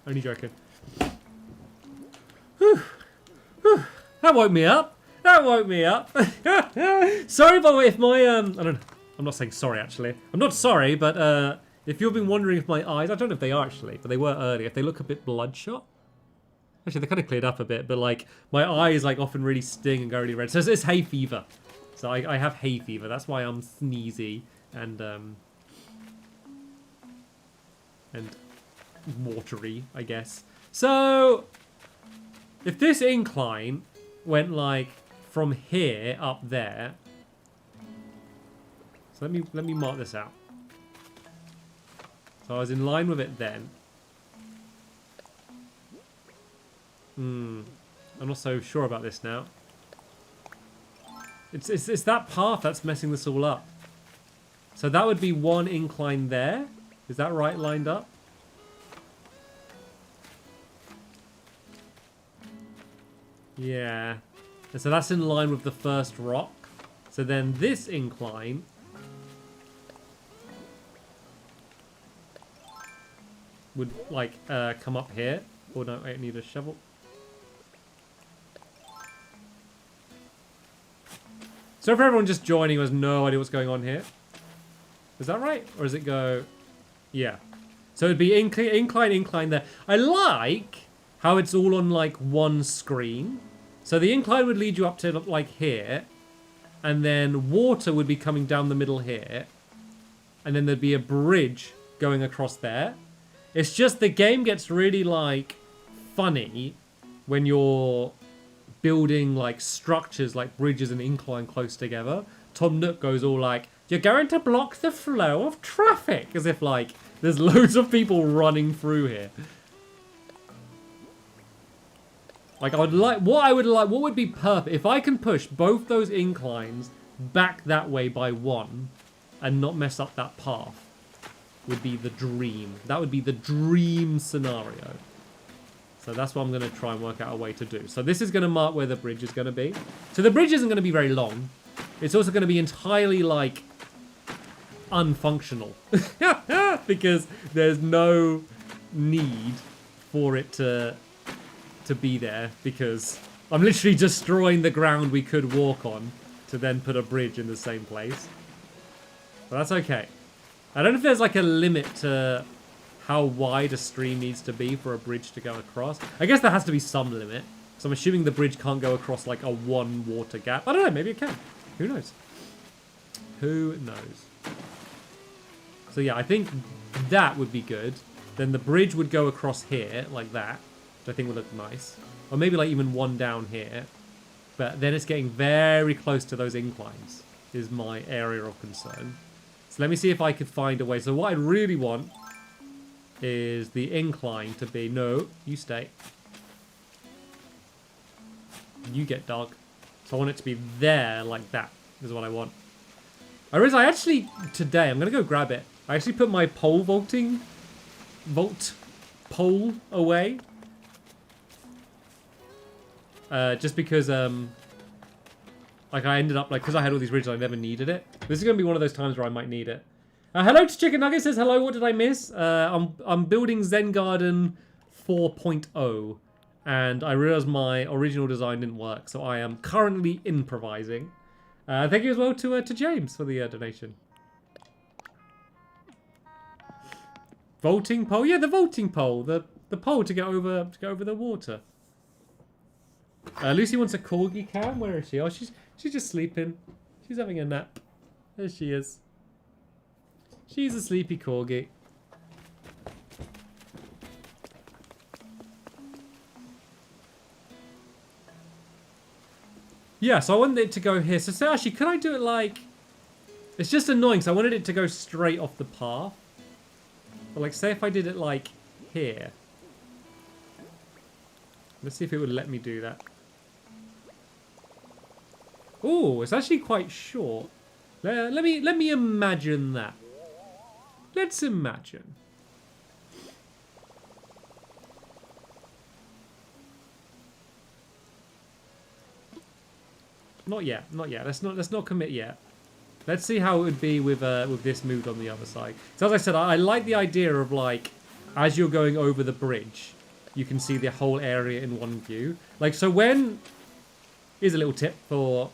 Only joking. Whew. Whew. That woke me up. That woke me up. Sorry by the way if my I don't know. I'm not saying sorry actually. I'm not sorry, but if you've been wondering if my eyes, I don't know if they are actually, but they were earlier, if they look a bit bloodshot. Actually, they kind of cleared up a bit, but like my eyes like often really sting and go really red. So it's hay fever. So I have hay fever. That's why I'm sneezy and watery, I guess. So if this incline went like from here up there, so let me mark this out. So I was in line with it then. I'm not so sure about this now. It's that path that's messing this all up. So that would be one incline there. Is that right lined up? Yeah. And so that's in line with the first rock. So then this incline would like come up here. Oh no, I need a shovel. So for everyone just joining who has no idea what's going on here. Is that right? Or does it go... Yeah. So it'd be incline there. I like how it's all on like one screen. So the incline would lead you up to like here. And then water would be coming down the middle here. And then there'd be a bridge going across there. It's just the game gets really like funny when you're building like structures like bridges and incline close together, Tom Nook goes all like, "You're going to block the flow of traffic," as if like there's loads of people running through here. Like what would be perfect if I can push both those inclines back that way by one and not mess up that path, would be the dream. That would be the dream scenario. So that's what I'm going to try and work out a way to do. So this is going to mark where the bridge is going to be. So the bridge isn't going to be very long. It's also going to be entirely like unfunctional because there's no need for it to be there, because I'm literally destroying the ground we could walk on to then put a bridge in the same place. But that's okay. I don't know if there's like a limit to how wide a stream needs to be for a bridge to go across. I guess there has to be some limit. So I'm assuming the bridge can't go across like a one water gap. I don't know, maybe it can. Who knows? Who knows? So yeah, I think that would be good. Then the bridge would go across here like that, which I think would look nice. Or maybe like even one down here. But then it's getting very close to those inclines, is my area of concern. So let me see if I could find a way. So what I really want is the incline to be... No, you stay. You get dog. So I want it to be there like that, is what I want. I realize I actually, today, I'm going to go grab it. I actually put my pole pole away. Just because, like I ended up, like, because I had all these ridges, I never needed it. This is going to be one of those times where I might need it. Hello to Chicken Nugget, says hello, what did I miss? I'm building Zen Garden 4.0, and I realized my original design didn't work, so I am currently improvising. Thank you as well to James for the donation. Vaulting pole? Yeah, the vaulting pole. The pole to get over the water. Lucy wants a corgi cam. Where is she? Oh, she's just sleeping. She's having a nap. There she is. She's a sleepy corgi. Yeah, so I wanted it to go here. So actually, could I do it like... It's just annoying, so I wanted it to go straight off the path. But like, say if I did it like here. Let's see if it would let me do that. Oh, it's actually quite short. Let me imagine that. Let's imagine. Not yet, not yet. Let's not commit yet. Let's see how it would be with this moved on the other side. So as I said, I like the idea of like, as you're going over the bridge, you can see the whole area in one view. Like, so when... Here's a little tip for...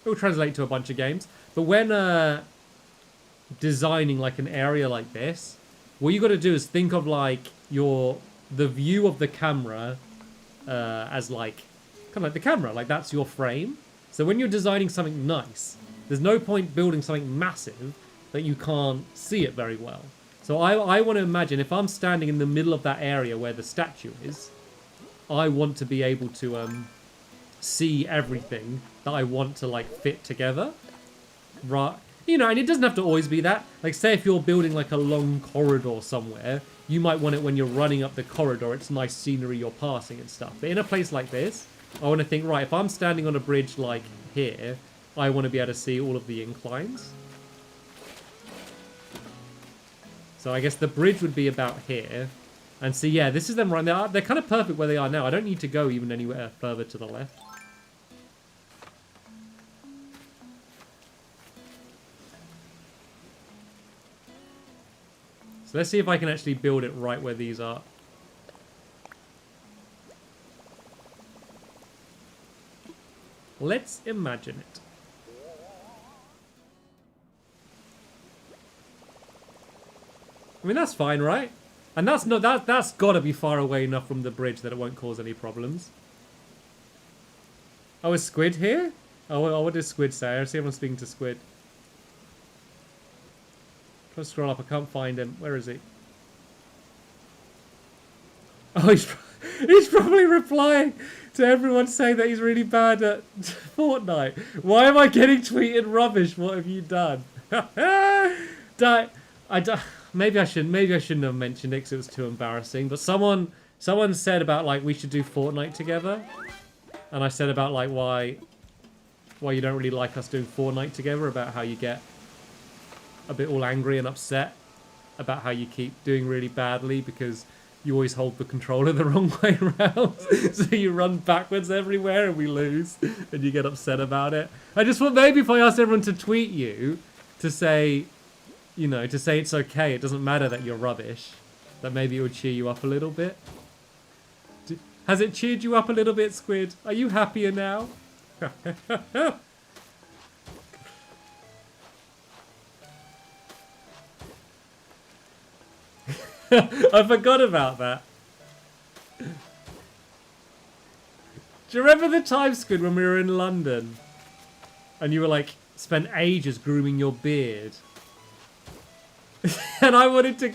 It will translate to a bunch of games. But when designing like an area like this, what you got to do is think of like the view of the camera as like kind of like the camera, like that's your frame. So when you're designing something nice, there's no point building something massive that you can't see it very well. So I want to imagine if I'm standing in the middle of that area where the statue is, I want to be able to see everything that I want to like fit together. Right. You know, and it doesn't have to always be that. Like, say if you're building like a long corridor somewhere, you might want it when you're running up the corridor, it's nice scenery you're passing and stuff. But in a place like this, I want to think, right, if I'm standing on a bridge like here, I want to be able to see all of the inclines. So I guess the bridge would be about here. And see, yeah, this is them right now. They're kind of perfect where they are now. I don't need to go even anywhere further to the left. So let's see if I can actually build it right where these are. Let's imagine it. I mean, that's fine, right? And that's got to be far away enough from the bridge that it won't cause any problems. Oh, is Squid here? Oh, what does Squid say? I see everyone speaking to Squid. Try to scroll up. I can't find him. Where is he? Oh, He's probably replying to everyone saying that he's really bad at Fortnite. Why am I getting tweeted rubbish? What have you done? Maybe I shouldn't have mentioned it because it was too embarrassing. But someone said about like we should do Fortnite together, and I said about like why you don't really like us doing Fortnite together, about how you get a bit all angry and upset about how you keep doing really badly because you always hold the controller the wrong way around. So you run backwards everywhere and we lose and you get upset about it. I just thought maybe if I asked everyone to tweet you to say, you know, to say it's okay, it doesn't matter that you're rubbish, that maybe it would cheer you up a little bit. Has it cheered you up a little bit, Squid? Are you happier now? I forgot about that. Do you remember the time, Squid, when we were in London? And you were like, spent ages grooming your beard. And I wanted to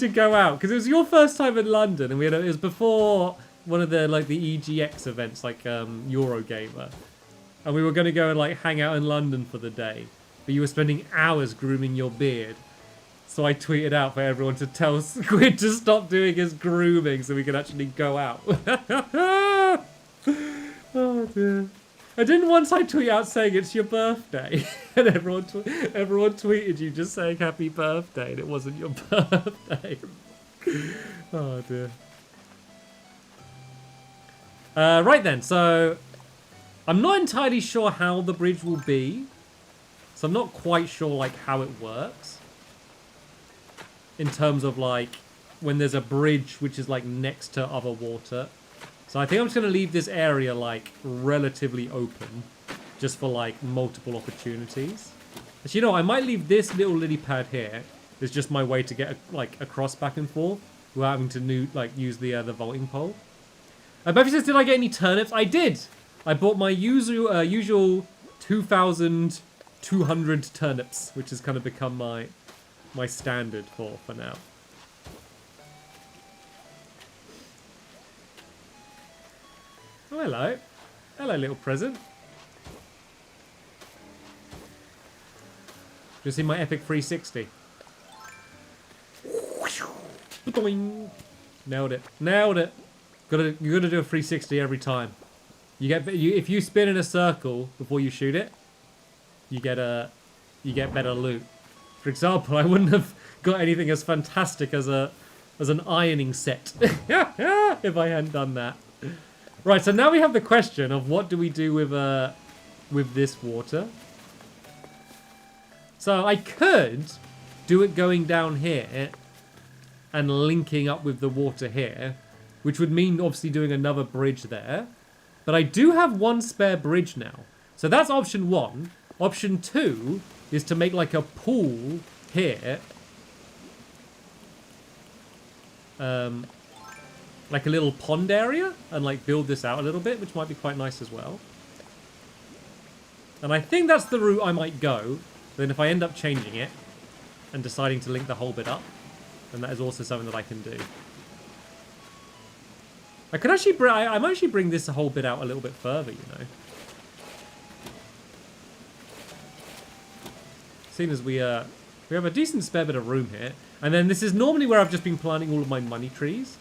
go out because it was your first time in London, and it was before one of the the EGX events, like Eurogamer, and we were going to go and like hang out in London for the day, but you were spending hours grooming your beard. So I tweeted out for everyone to tell Squid to stop doing his grooming so we could actually go out. Oh dear. And didn't once I tweet out saying it's your birthday, and everyone tweeted you just saying happy birthday, and it wasn't your birthday. Oh dear. Right then, so I'm not entirely sure how the bridge will be, so I'm not quite sure like how it works in terms of like when there's a bridge which is like next to other water. So I think I'm just going to leave this area like relatively open just for like multiple opportunities. Actually, you know, I might leave this little lily pad here. It's just my way to get like across back and forth without having to use the vaulting pole. Beverly says, did I get any turnips? I did. I bought my usual 2,200 turnips, which has kind of become my standard for now. Oh, hello. Hello, little present. You see my epic 360? Nailed it. Nailed it. You gotta do a 360 every time. If you spin in a circle before you shoot it, you get better loot. For example, I wouldn't have got anything as fantastic as an ironing set if I hadn't done that. Right, so now we have the question of what do we do with this water. So I could do it going down here and linking up with the water here, which would mean obviously doing another bridge there. But I do have one spare bridge now. So that's option one. Option two is to make like a pool here. Like a little pond area and like build this out a little bit, which might be quite nice as well. And I think that's the route I might go. Then if I end up changing it and deciding to link the whole bit up, then that is also something that I can do. I could actually I might actually bring this whole bit out a little bit further, you know. Seeing as we have a decent spare bit of room here. And then this is normally where I've just been planting all of my money trees.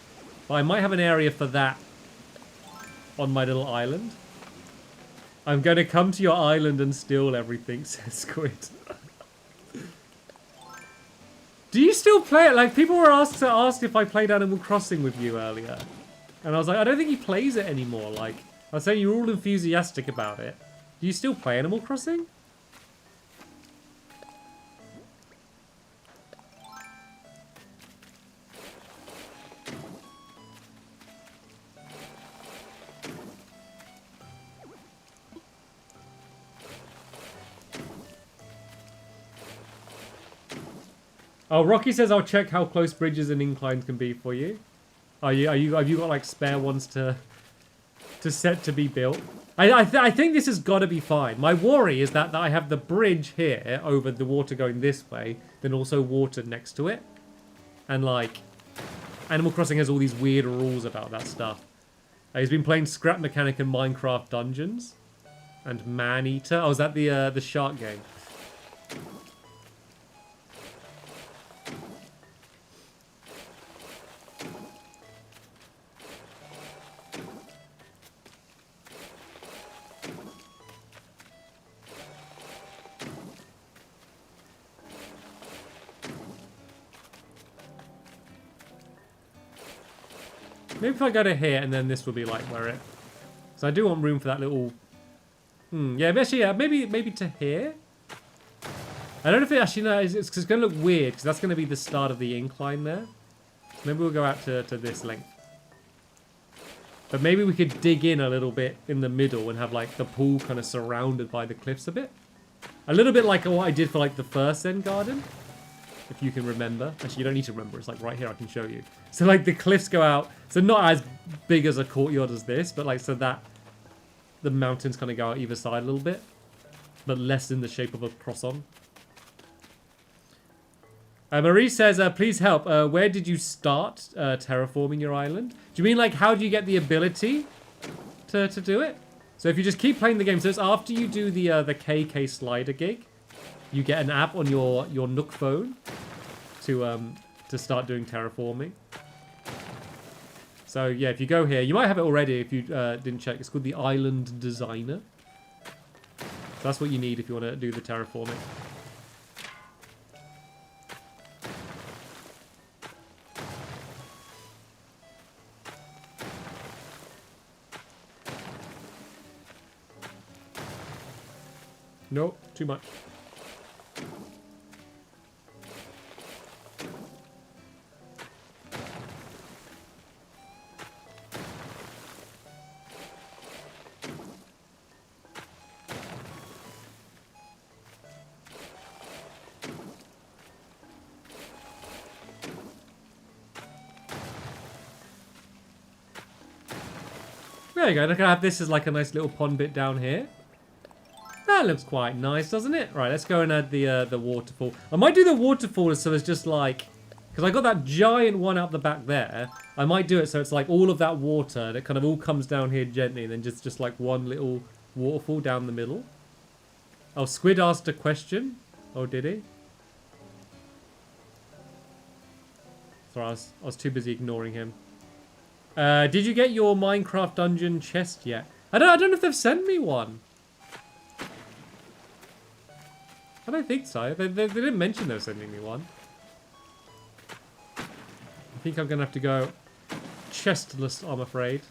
But I might have an area for that on my little island. I'm going to come to your island and steal everything, says Squid. Do you still play it? Like, people were asked if I played Animal Crossing with you earlier. And I was like, I don't think he plays it anymore. Like, I was saying you're all enthusiastic about it. Do you still play Animal Crossing? Oh, Rocky says I'll check how close bridges and inclines can be for you. Have you got like spare ones to set to be built? I think this has got to be fine. My worry is that I have the bridge here over the water going this way, then also water next to it, and Animal Crossing has all these weird rules about that stuff. He's been playing Scrap Mechanic and Minecraft Dungeons. And Man-Eater. Oh, is that the shark game? Maybe if I go to here and then this will be like where it... So I do want room for that little... yeah, actually, yeah, maybe to here? I don't know if it actually... No, it's going to look weird because that's going to be the start of the incline there. Maybe we'll go out to this length. But maybe we could dig in a little bit in the middle and have like the pool kind of surrounded by the cliffs a bit. A little bit like what I did for like the first Zen garden. If you can remember. Actually, you don't need to remember. It's like right here, I can show you. So like the cliffs go out. So not as big as a courtyard as this, but like so that the mountains kind of go out either side a little bit. But less in the shape of a cross-on. Marie says, please help. Where did you start terraforming your island? Do you mean like how do you get the ability to do it? So if you just keep playing the game, so it's after you do the KK slider gig, you get an app on your Nook phone to start doing terraforming. So yeah, if you go here, you might have it already if you didn't check. It's called the Island Designer. So that's what you need if you want to do the terraforming. Nope, too much. There you go. Look, I have this as like a nice little pond bit down here. That looks quite nice, doesn't it? Right, let's go and add the waterfall. I might do the waterfall so it's just like... Because I got that giant one out the back there. I might do it so it's like all of that water that kind of all comes down here gently and then just like one little waterfall down the middle. Oh, Squid asked a question. Oh, did he? Sorry, I was too busy ignoring him. Did you get your Minecraft dungeon chest yet? I don't know if they've sent me one. I don't think so. They didn't mention they were sending me one. I think I'm going to have to go chestless, I'm afraid.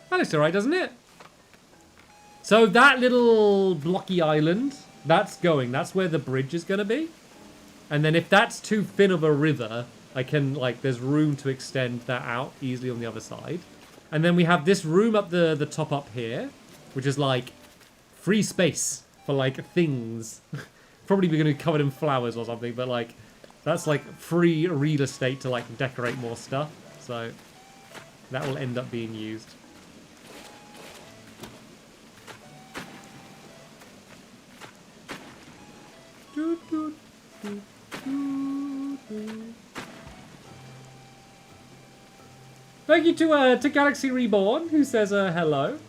That looks alright, doesn't it? So that little blocky island, that's going. That's where the bridge is going to be. And then if that's too thin of a river, I can, like, there's room to extend that out easily on the other side. And then we have this room up the top up here, which is like free space for like things. Probably going to be covered in flowers or something, but like that's like free real estate to like decorate more stuff. So that will end up being used. Thank you to Galaxy Reborn, who says hello.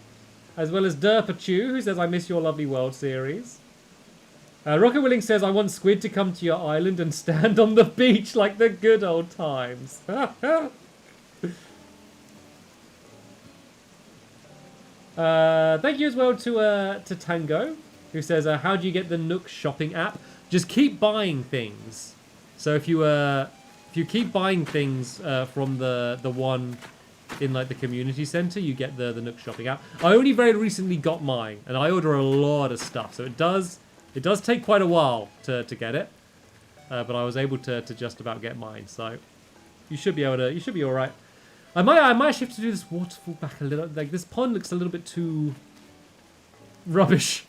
As well as Derpachu, who says, I miss your lovely World Series. Rocket Willing says, I want Squid to come to your island and stand on the beach like the good old times. Thank you as well to Tango, who says, how do you get the Nook shopping app? Just keep buying things. So if you keep buying things from the one in like the community center, you get the Nook shopping app. I only very recently got mine, and I order a lot of stuff, so it does take quite a while to get it. But I was able to just about get mine, so you should be all right. I might actually have to do this waterfall back a little. Like this pond looks a little bit too rubbish,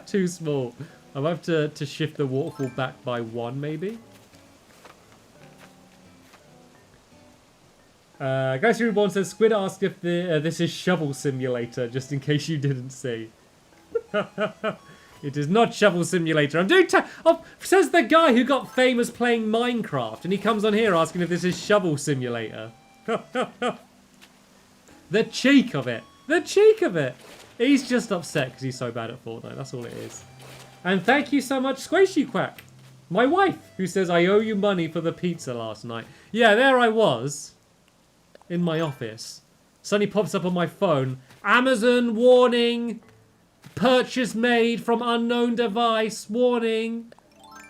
too small. I might have to shift the waterfall back by 1 maybe. Guys Reborn says, Squid asked if this is Shovel Simulator, just in case you didn't see. It is not Shovel Simulator. I'm doing... Oh, says the guy who got famous playing Minecraft, and he comes on here asking if this is Shovel Simulator. The cheek of it. The cheek of it. He's just upset because he's so bad at Fortnite. That's all it is. And thank you so much, Squishy Quack. My wife, who says, I owe you money for the pizza last night. Yeah, there I was. In my office. Suddenly pops up on my phone. Amazon warning. Purchase made from unknown device. Warning.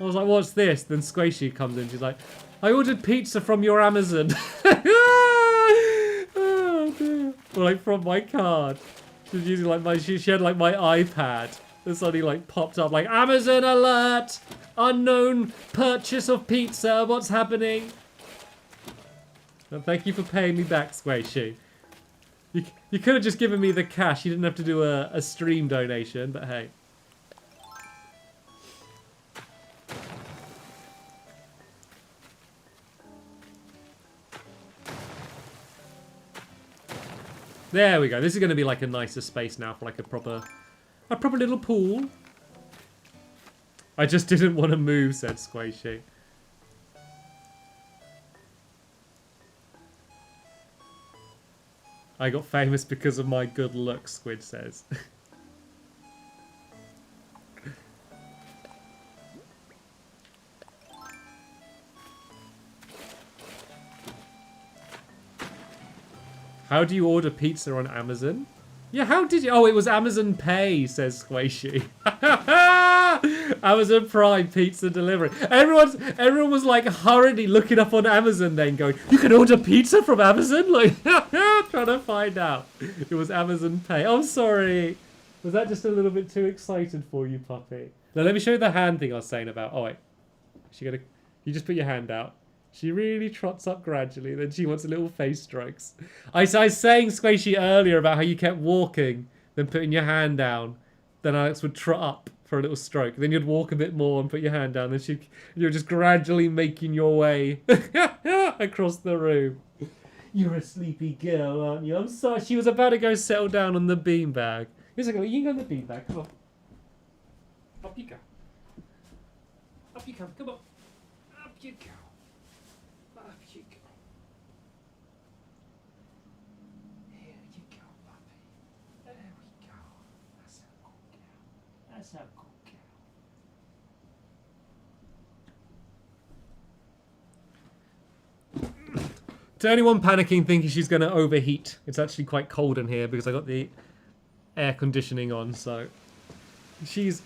I was like, what's this? Then Squishy comes in. She's like, I ordered pizza from your Amazon. Oh, dear. Or like from my card. She was using like my, she had like my iPad. And suddenly like popped up like, Amazon alert! Unknown purchase of pizza. What's happening? And thank you for paying me back, Squishy. You could have just given me the cash. You didn't have to do a stream donation, but hey. There we go. This is going to be like a nicer space now for like a proper little pool. I just didn't want to move, said Squishy. I got famous because of my good looks, Squid says. How do you order pizza on Amazon? Yeah, how did you? Oh, it was Amazon Pay, says Squishy. Amazon Prime pizza delivery. Everyone was like hurriedly looking up on Amazon then going, you can order pizza from Amazon? Like, trying to find out. It was Amazon Pay. I'm sorry. Was that just a little bit too excited for you, puppy? Now, let me show you the hand thing I was saying about. Oh, wait. You just put your hand out. She really trots up gradually, then she wants a little face strokes. I was saying, Squishy, earlier about how you kept walking, then putting your hand down. Then Alex would trot up for a little stroke. Then you'd walk a bit more and put your hand down. Then you're just gradually making your way across the room. You're a sleepy girl, aren't you? I'm sorry. She was about to go settle down on the beanbag. Here's a go. You can go on the beanbag. Come on. Up you go. Up you come. Come on. Up you go. That's a cool cow. To anyone panicking thinking she's going to overheat, it's actually quite cold in here because I got the air conditioning on, so she's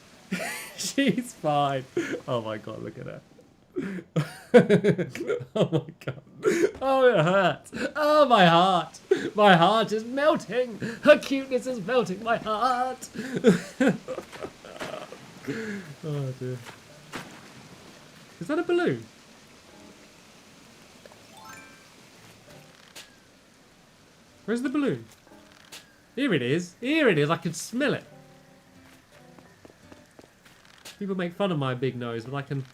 she's fine. Oh my god, look at her. Oh my god. Oh, it hurts. Oh, my heart. My heart is melting. Her cuteness is melting my heart. Oh dear. Is that a balloon? Where's the balloon? Here it is. Here it is. I can smell it. People make fun of my big nose, but I can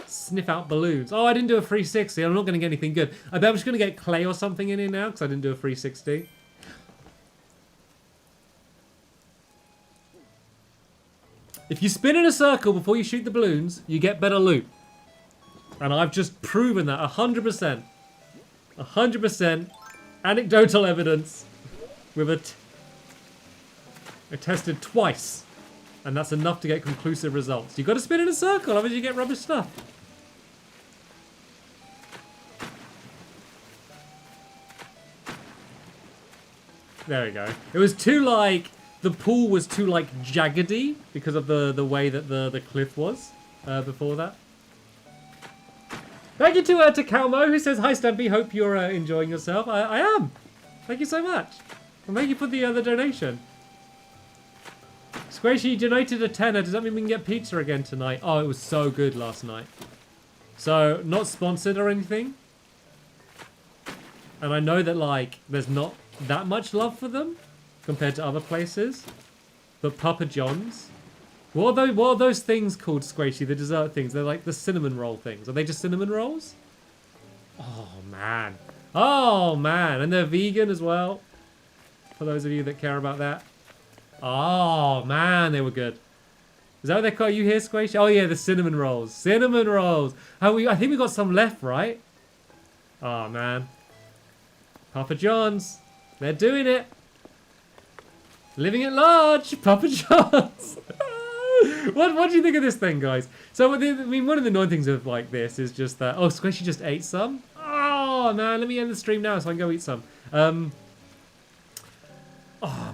sniff out balloons. Oh, I didn't do a 360. I'm not going to get anything good. I bet I'm just going to get clay or something in here now because I didn't do a 360. If you spin in a circle before you shoot the balloons, you get better loot. And I've just proven that 100%. 100% anecdotal evidence with I tested twice. And that's enough to get conclusive results. You've got to spin in a circle, otherwise you get rubbish stuff. There we go. It was too like, the pool was too like jaggedy because of the way that the cliff was before that. Thank you to Calmo who says, hi Stampy, hope you're enjoying yourself. I am. Thank you so much. And thank you for the donation. Squishy donated a tenner. Does that mean we can get pizza again tonight? Oh, it was so good last night. So, not sponsored or anything. And I know that, like, there's not that much love for them compared to other places. But Papa John's. What are those things called, Squishy? The dessert things? They're like the cinnamon roll things. Are they just cinnamon rolls? Oh, man. Oh, man. And they're vegan as well. For those of you that care about that. Oh, man, they were good. Is that what they're called? Are you here, Squishy? Oh yeah, the cinnamon rolls. Cinnamon rolls. I think we got some left, right? Oh man. Papa John's. They're doing it. Living at large. Papa John's. What do you think of this thing, guys? So, I mean, one of the annoying things of like this is just that. Oh, Squishy just ate some. Oh man, let me end the stream now so I can go eat some. Oh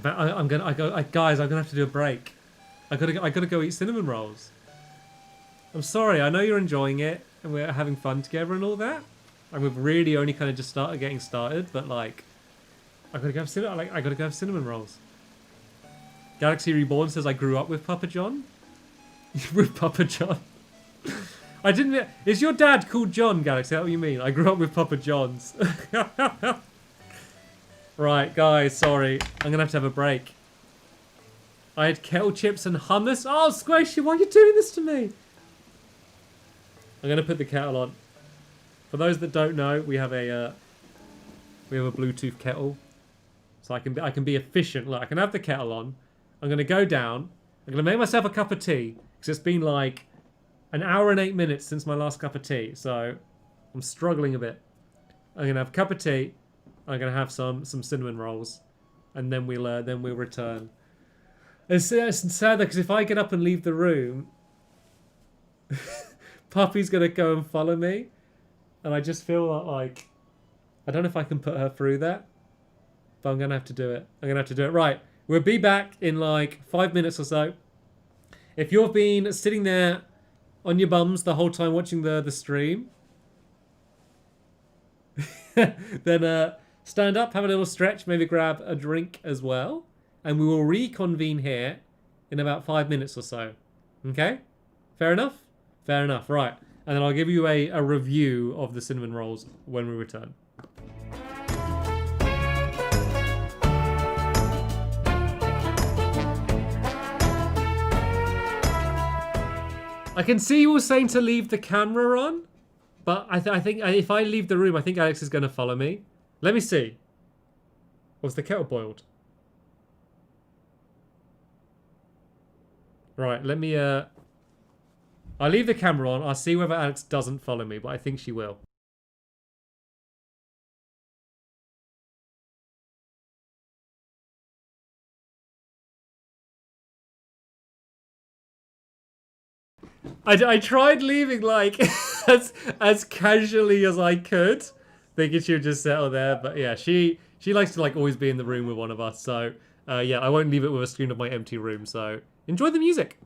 man, guys, I'm gonna have to do a break. I gotta go eat cinnamon rolls. I'm sorry. I know you're enjoying it and we're having fun together and all that. And we've really only kind of just getting started, but like, I gotta go have cinnamon rolls. Galaxy Reborn says I grew up with Papa John. With Papa John. I didn't. Is your dad called John, Galaxy? Is that what you mean? I grew up with Papa John's. Right, guys. Sorry, I'm gonna have to have a break. I had kettle chips and hummus. Oh, Squishy, why are you doing this to me? I'm gonna put the kettle on. For those that don't know, we have a Bluetooth kettle, so I can be efficient. Look, I can have the kettle on. I'm gonna go down. I'm gonna make myself a cup of tea because it's been like an hour and 8 minutes since my last cup of tea, so I'm struggling a bit. I'm gonna have a cup of tea. I'm gonna have some cinnamon rolls, and then we'll return. It's sad because if I get up and leave the room, Puppy's gonna go and follow me, and I just feel like I don't know if I can put her through that, but I'm gonna have to do it. Right, we'll be back in like 5 minutes or so. If you've been sitting there on your bums the whole time watching the stream, then stand up, have a little stretch, maybe grab a drink as well, and we will reconvene here in about 5 minutes or so. Okay? Fair enough? Fair enough, right. And then I'll give you a review of the cinnamon rolls when we return. I can see you all saying to leave the camera on, but I think if I leave the room, I think Alex is going to follow me. Let me see. Was the kettle boiled? Right, let me... I'll leave the camera on. I'll see whether Alex doesn't follow me, but I think she will. I tried leaving like as casually as I could, thinking she would just settle there. But yeah, she likes to like always be in the room with one of us. So yeah, I won't leave it with a screen of my empty room. So enjoy the music.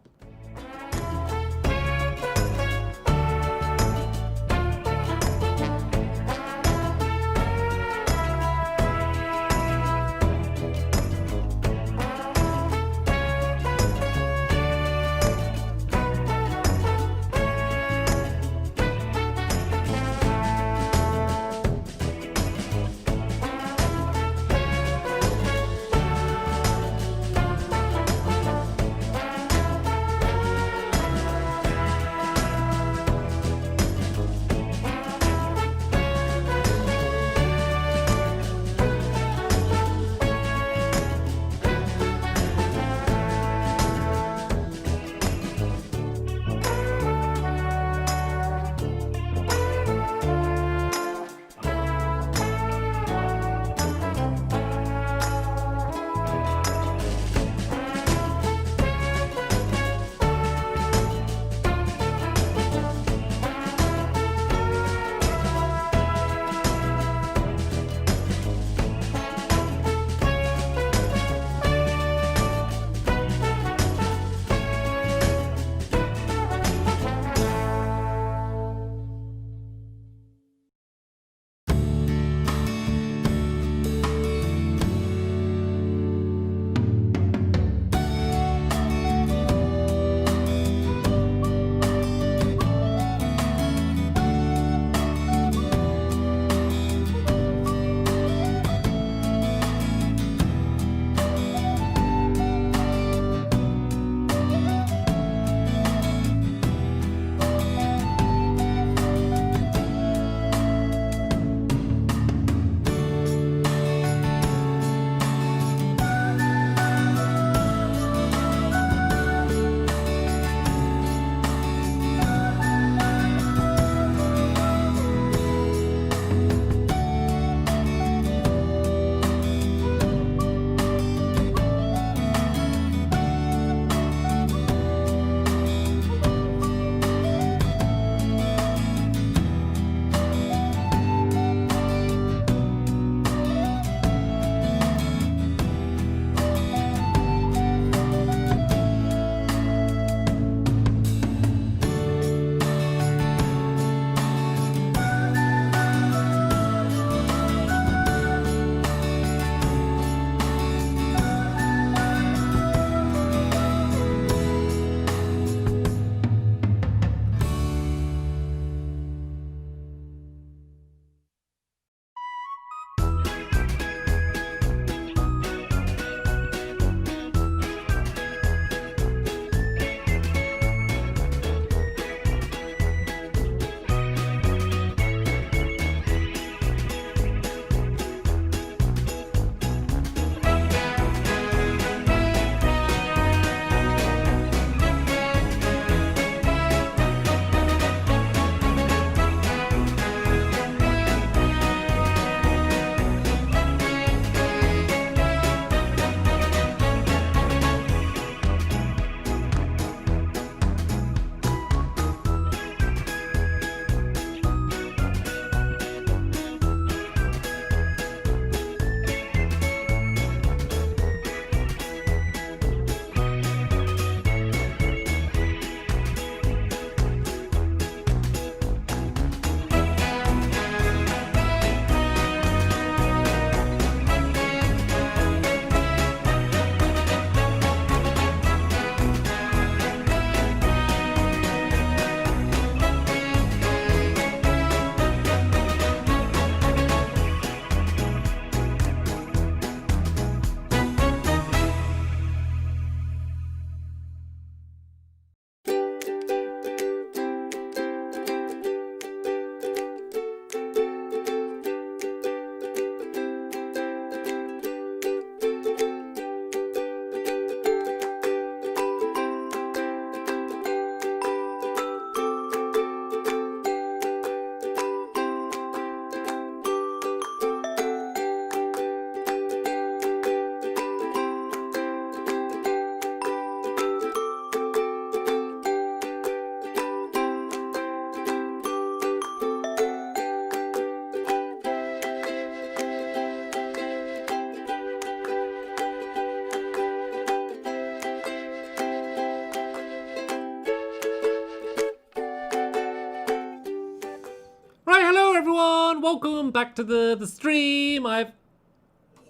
welcome back to the stream.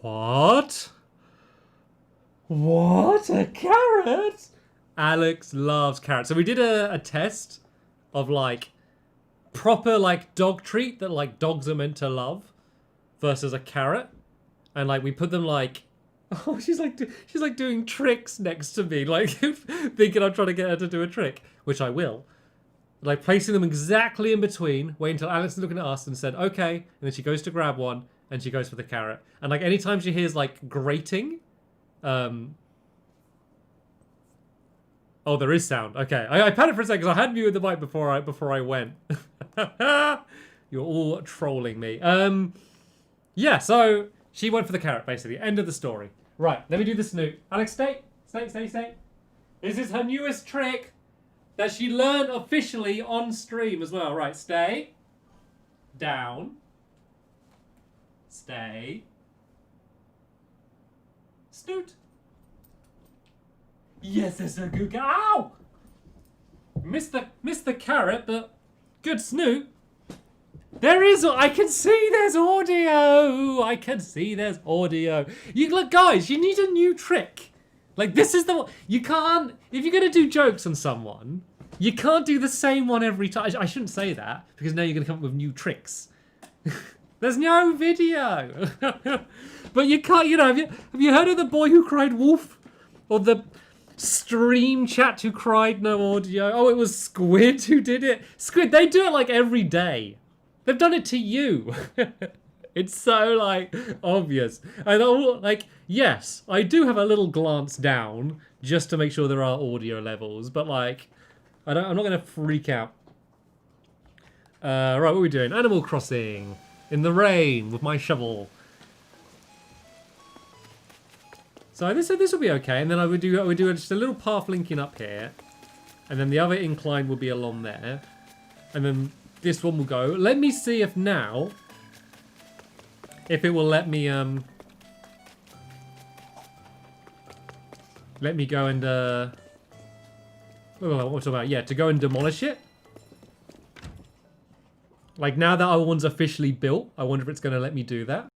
What? What? A carrot? Alex loves carrots. So we did a test of like proper like dog treat that like dogs are meant to love versus a carrot. And like we put them like, oh, she's like doing tricks next to me, like thinking I'm trying to get her to do a trick, which I will. Like placing them exactly in between, wait until Alex is looking at us and said, okay. And then she goes to grab one and she goes for the carrot. And like anytime she hears like grating, oh, there is sound. Okay, I panicked for a second because I had muted the mic before I went. You're all trolling me. Yeah, so she went for the carrot, basically. End of the story. Right, let me do the Snook. Alex, stay. This is her newest trick that she learned officially on stream as well. Right, stay. Down. Stay. Snoot. Yes, it's a good guy. Ow! Missed the carrot, but good Snoot. There is, I can see there's audio. I can see there's audio. You look, guys, you need a new trick. Like this is the one, you can't, if you're gonna do jokes on someone, you can't do the same one every time. I shouldn't say that because now you're gonna come up with new tricks. There's no video. But you can't, you know, have you heard of the boy who cried wolf? Or the stream chat who cried no audio? Oh, it was Squid who did it. Squid, they do it like every day. They've done it to you. It's so like obvious. And like, yes, I do have a little glance down just to make sure there are audio levels, but like, I'm not gonna freak out. Right, what are we doing? Animal Crossing in the rain with my shovel. So this will be okay, and then I would do just a little path linking up here, and then the other incline will be along there, and then this one will go. Let me see if now, if it will let me go and what was I talking about? Yeah, to go and demolish it. Like now that our one's officially built, I wonder if it's going to let me do that.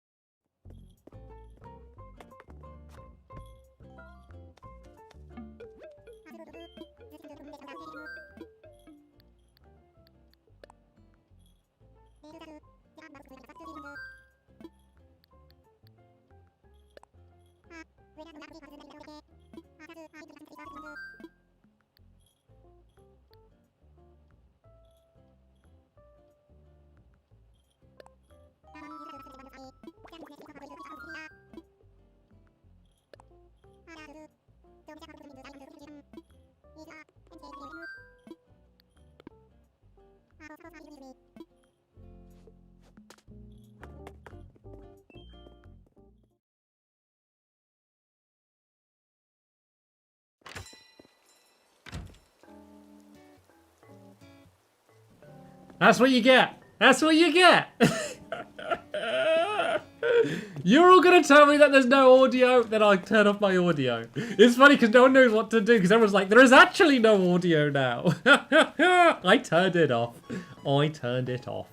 That's what you get. That's what you get. You're all gonna tell me that there's no audio, then I'll turn off my audio. It's funny because no one knows what to do because everyone's like, there is actually no audio now. I turned it off. I turned it off.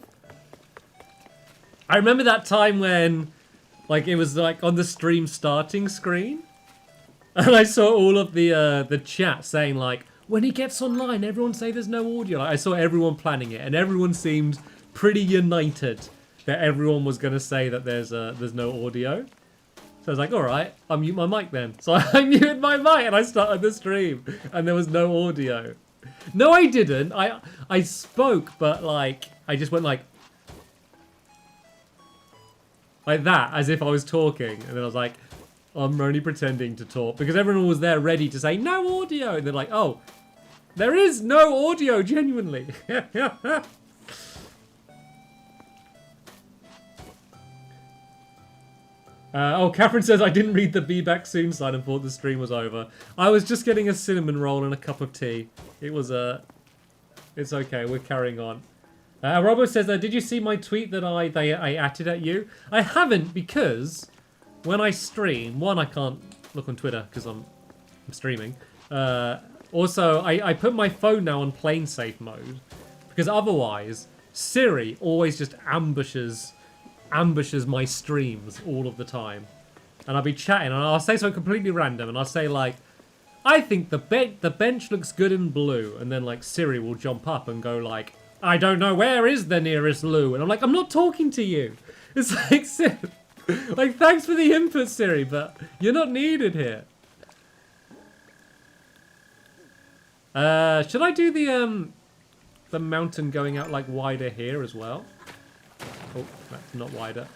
I remember that time when, like, it was like on the stream starting screen, and I saw all of the chat saying like, when he gets online, everyone say there's no audio. Like, I saw everyone planning it, and everyone seemed pretty united that everyone was going to say that there's no audio. So I was like, all right, I'll mute my mic then. So I muted my mic and I started the stream, and there was no audio. No, I didn't. I spoke, but like I just went like that, as if I was talking, and then I was like, I'm only pretending to talk because everyone was there ready to say no audio, and they're like, oh. There is no audio, genuinely. Oh, Catherine says, I didn't read the be back soon sign and thought the stream was over. I was just getting a cinnamon roll and a cup of tea. It was, it's okay, we're carrying on. Robo says, did you see my tweet that I atted at you? I haven't because when I stream, one, I can't look on Twitter because I'm streaming. Also, I put my phone now on plane safe mode because otherwise Siri always just ambushes ambushes my streams all of the time. And I'll be chatting and I'll say something completely random and I'll say like, I think the bench looks good in blue. And then like Siri will jump up and go like, I don't know, where is the nearest loo? And I'm like, I'm not talking to you. It's like, like, thanks for the input, Siri, but you're not needed here. Should I do the mountain going out like wider here as well? Oh, that's not wider.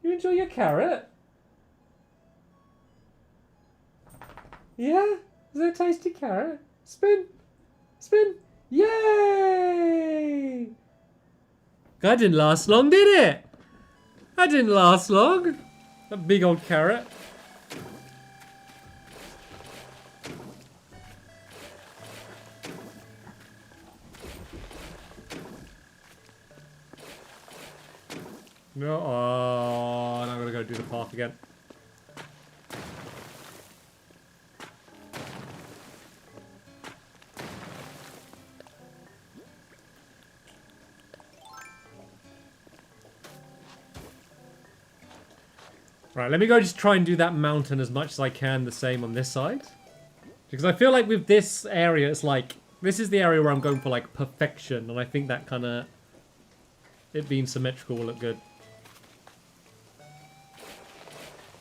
You enjoy your carrot? Yeah? Is that a tasty carrot? Spin! Spin! Yay! That didn't last long, did it? That didn't last long. That big old carrot. No, oh, now I'm gonna go do the path again. Right, let me go just try and do that mountain as much as I can the same on this side. Because I feel like with this area, it's like, this is the area where I'm going for like perfection. And I think that kind of, it being symmetrical will look good.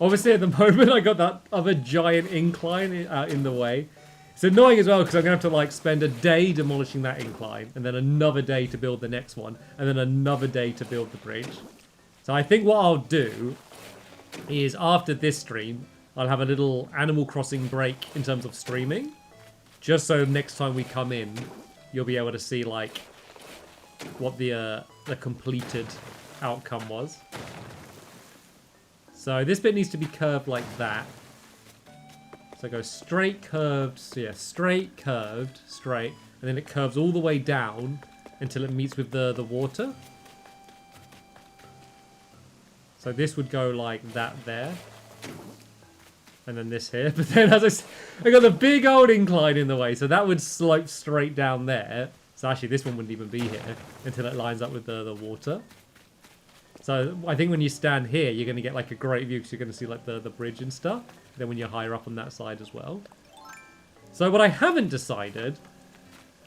Obviously at the moment I got that other giant incline in the way. It's annoying as well because I'm going to have to like spend a day demolishing that incline. And then another day to build the next one. And then another day to build the bridge. So I think what I'll do is after this stream, I'll have a little Animal Crossing break in terms of streaming. Just so next time we come in, you'll be able to see like what the completed outcome was. So this bit needs to be curved like that. So go straight, curved, so yeah, straight, curved, straight, and then it curves all the way down until it meets with the water. So this would go like that there. And then this here. But then as I got the big old incline in the way. So that would slope straight down there. So actually this one wouldn't even be here until it lines up with the water. So I think when you stand here, you're going to get like a great view because you're going to see like the bridge and stuff. Then when you're higher up on that side as well. So what I haven't decided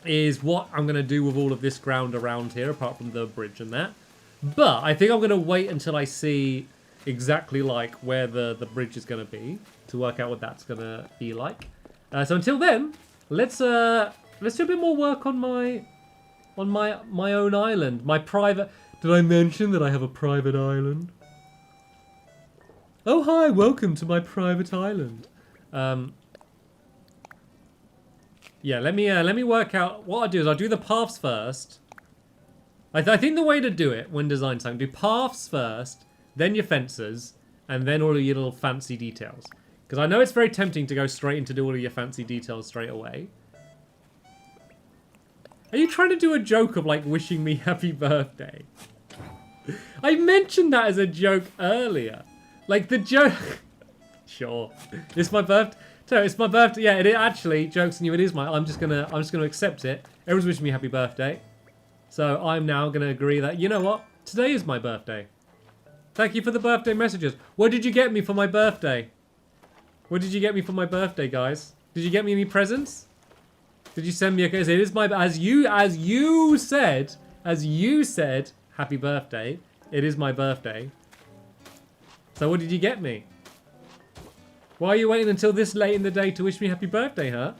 is what I'm going to do with all of this ground around here, apart from the bridge and that. But I think I'm going to wait until I see exactly like where the bridge is going to be to work out what that's going to be like. So until then, let's do a bit more work on my own island, my private. Did I mention that I have a private island? Oh hi, welcome to my private island. Yeah, let me work out what I do. Is I'll do the paths first. I think the way to do it when designing something, do paths first, then your fences, and then all of your little fancy details. Because I know it's very tempting to go straight into do all of your fancy details straight away. Are you trying to do a joke of like wishing me happy birthday? I mentioned that as a joke earlier. Like the joke... Sure. It's my birthday. So it's my birthday. Yeah, it actually, jokes on you, it is my... I'm just gonna accept it. Everyone's wishing me happy birthday. So I'm now going to agree that, you know what? Today is my birthday. Thank you for the birthday messages. What did you get me for my birthday? What did you get me for my birthday, guys? Did you get me any presents? Did you send me a... It is my... As you said, happy birthday. It is my birthday. So what did you get me? Why are you waiting until this late in the day to wish me happy birthday, huh?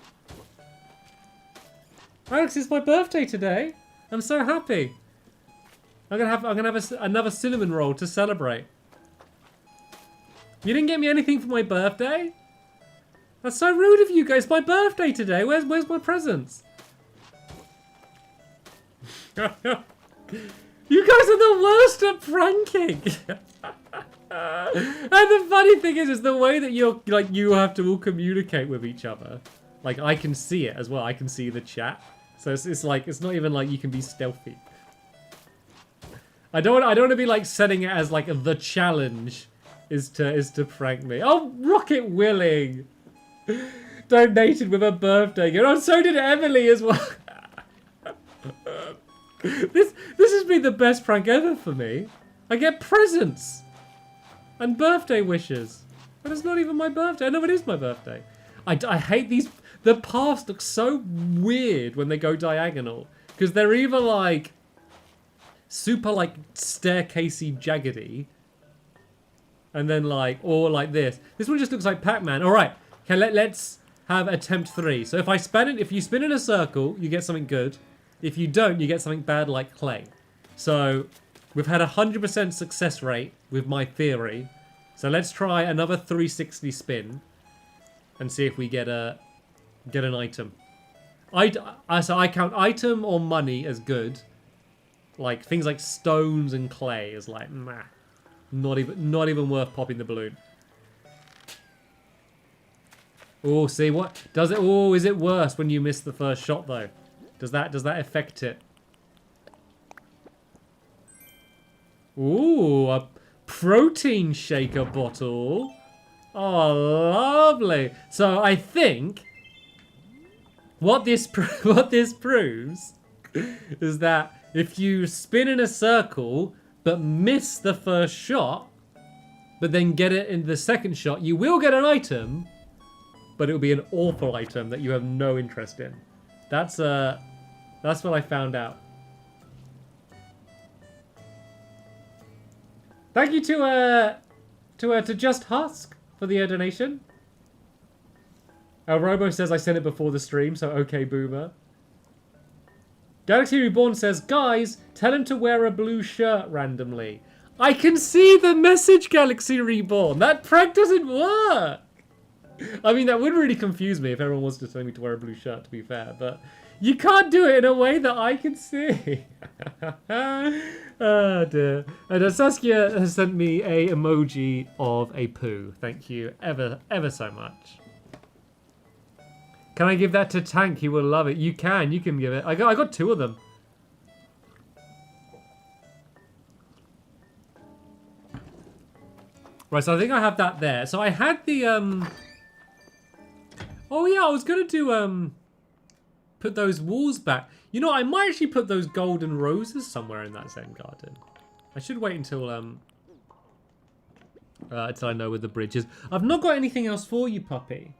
Alex, it's my birthday today. I'm so happy. I'm gonna have another cinnamon roll to celebrate. You didn't get me anything for my birthday? That's so rude of you guys. It's my birthday today. Where's my presents? You guys are the worst at pranking. And the funny thing is the way that you have to all communicate with each other. Like I can see it as well. I can see the chat. So it's like, it's not even like you can be stealthy. I don't want to be like setting it as like the challenge is to prank me. Oh, Rocket Willing donated with a birthday gift. Oh, so did Emily as well. This has been the best prank ever for me. I get presents and birthday wishes. But it's not even my birthday. I know it is my birthday. I hate these. The paths look so weird when they go diagonal. Because they're either like super like staircasey jaggedy. And then like, or like this. This one just looks like Pac-Man. All right. Okay, let's have attempt 3. So if I spin it, if you spin in a circle, you get something good. If you don't, you get something bad like clay. So we've had 100% success rate with my theory. So let's try another 360 spin and see if we get an item. So I count item or money as good. Like things like stones and clay is like, nah, not even worth popping the balloon. Oh, see what does it? Oh, is it worse when you miss the first shot though? Does that affect it? Ooh, a protein shaker bottle. Oh, lovely. So I think what this proves is that if you spin in a circle but miss the first shot, but then get it in the second shot, you will get an item, but it will be an awful item that you have no interest in. That's what I found out. Thank you to Just Husk for the donation. Robo says I sent it before the stream, so okay, boomer. Galaxy Reborn says, guys, tell him to wear a blue shirt randomly. I can see the message, Galaxy Reborn. That prank doesn't work. I mean, that would really confuse me if everyone was to tell me to wear a blue shirt, to be fair, but you can't do it in a way that I can see. Oh dear. And Saskia has sent me a emoji of a poo. Thank you ever so much. Can I give that to Tank? He will love it. You can give it. I got 2 of them. Right, so I think I have that there. So I had the oh yeah, I was gonna do put those walls back. You know, I might actually put those golden roses somewhere in that Zen garden. I should wait until I know where the bridge is. I've not got anything else for you, puppy.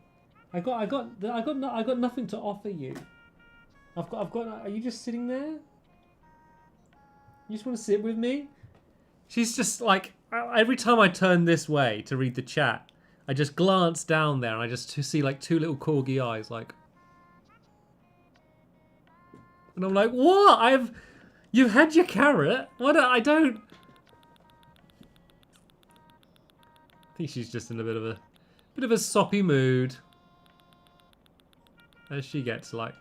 I got nothing to offer you. I've got. Are you just sitting there? You just want to sit with me? She's just like, every time I turn this way to read the chat, I just glance down there and I just see like 2 little corgi eyes, like. And I'm like, what? You've had your carrot? What? I don't. I think she's just in a bit of a soppy mood. As she gets like.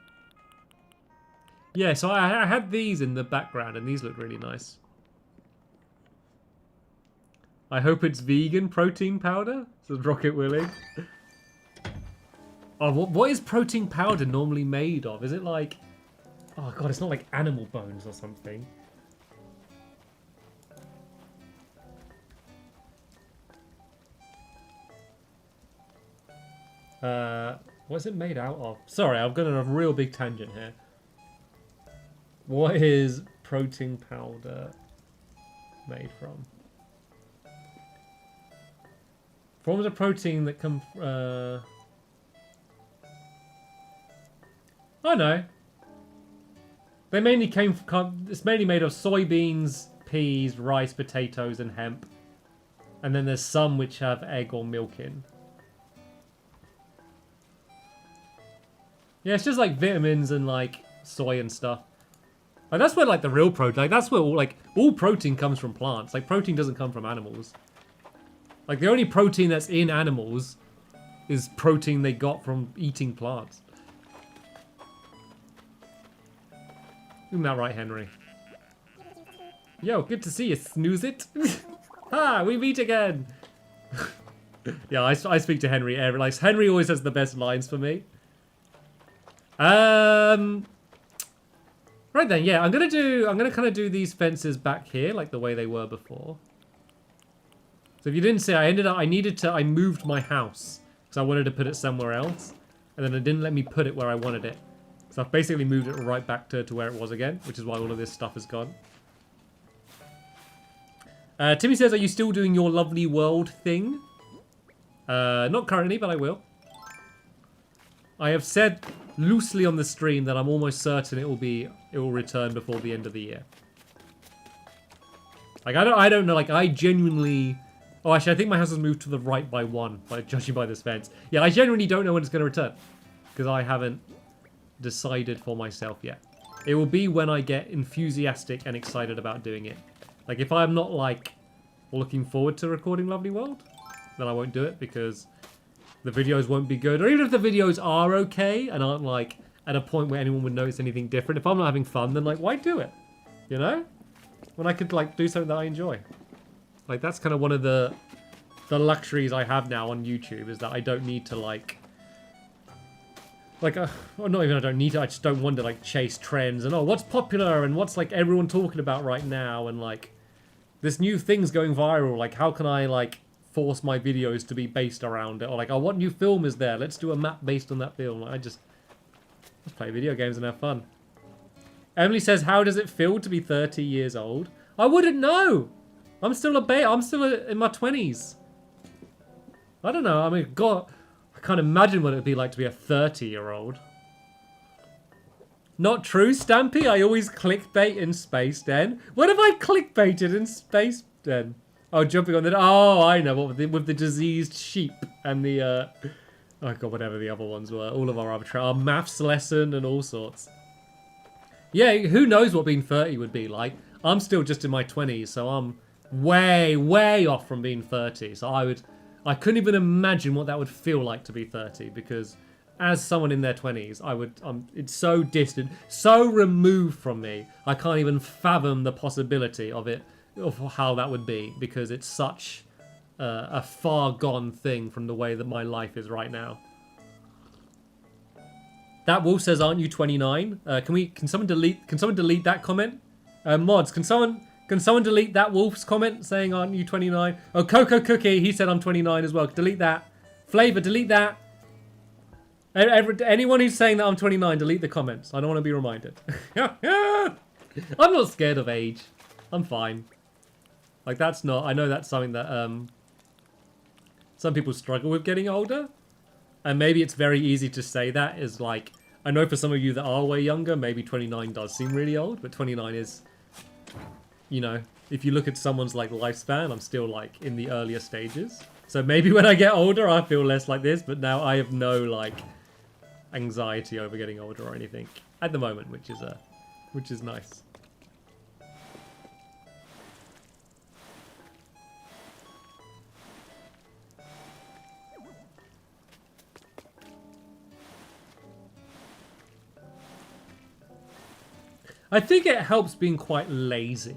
Yeah, so I had these in the background and these look really nice. I hope it's vegan protein powder, says Rocket Willie. Oh, what is protein powder normally made of? Is it like... Oh god, it's not like animal bones or something. What's it made out of? Sorry, I've got a real big tangent here. What is protein powder made from? Forms of protein that come... I know. They mainly came from... It's mainly made of soybeans, peas, rice, potatoes, and hemp. And then there's some which have egg or milk in. Yeah, it's just like vitamins and like soy and stuff. Like that's where like the real protein, like that's where all protein comes from plants. Like protein doesn't come from animals. Like the only protein that's in animals is protein they got from eating plants. Isn't that right, Henry? Yo, good to see you, snooze it. Ha, we meet again. Yeah, I speak to Henry every like Henry always has the best lines for me. Right then, yeah, I'm gonna kind of do these fences back here like the way they were before. So if you didn't see, I moved my house because I wanted to put it somewhere else, and then it didn't let me put it where I wanted it. So I've basically moved it right back to where it was again, which is why all of this stuff is gone. Timmy says, are you still doing your lovely world thing? Not currently, but I will. I have said loosely on the stream that I'm almost certain it will return before the end of the year. Like, I don't know, like, I genuinely... Oh, actually, I think my house has moved to the right by 1, judging by this fence. Yeah, I genuinely don't know when it's going to return. Because I haven't decided for myself yet. It will be when I get enthusiastic and excited about doing it. Like, if I'm not, like, looking forward to recording Lovely World, then I won't do it because the videos won't be good. Or even if the videos are okay and aren't, like, at a point where anyone would notice anything different. If I'm not having fun, then, like, why do it? You know? When I could, like, do something that I enjoy. Like, that's kind of one of the luxuries I have now on YouTube, is that I don't need to, like... well, not even I don't need to, I just don't want to, like, chase trends and, oh, what's popular and what's, like, everyone talking about right now and, like, this new thing's going viral. Like, how can I, like, force my videos to be based around it? Or, like, oh, what new film is there? Let's do a map based on that film. Like, let's play video games and have fun. Emily says, how does it feel to be 30 years old? I wouldn't know. I'm still I'm still in my 20s. I don't know. I mean, God, I can't imagine what it would be like to be a 30-year-old. Not true, Stampy. I always clickbait in Space Den. What have I clickbaited in Space Den? Oh, jumping on the... Oh, I know. What with the diseased sheep and the... Oh, God, whatever the other ones were. All of our maths lesson and all sorts. Yeah, who knows what being 30 would be like. I'm still just in my 20s, so I'm way, way off from being 30. So I couldn't even imagine what that would feel like to be 30, because as someone in their 20s, it's so distant, so removed from me. I can't even fathom the possibility of it, of how that would be, because it's such a far gone thing from the way that my life is right now. That wolf says, "Aren't you 29?" Can someone delete that comment? Mods, can someone delete that wolf's comment saying, "Aren't you 29?" Oh, Coco Cookie, he said I'm 29 as well. Delete that. Flavor, delete that. Anyone who's saying that I'm 29, delete the comments. I don't want to be reminded. I'm not scared of age. I'm fine. Like, that's not... I know that's something that some people struggle with getting older. And maybe it's very easy to say that, is like... I know for some of you that are way younger, maybe 29 does seem really old, but 29 is... You know, if you look at someone's, like, lifespan, I'm still, like, in the earlier stages. So maybe when I get older, I feel less like this, but now I have no, like, anxiety over getting older or anything at the moment, which is nice. I think it helps being quite lazy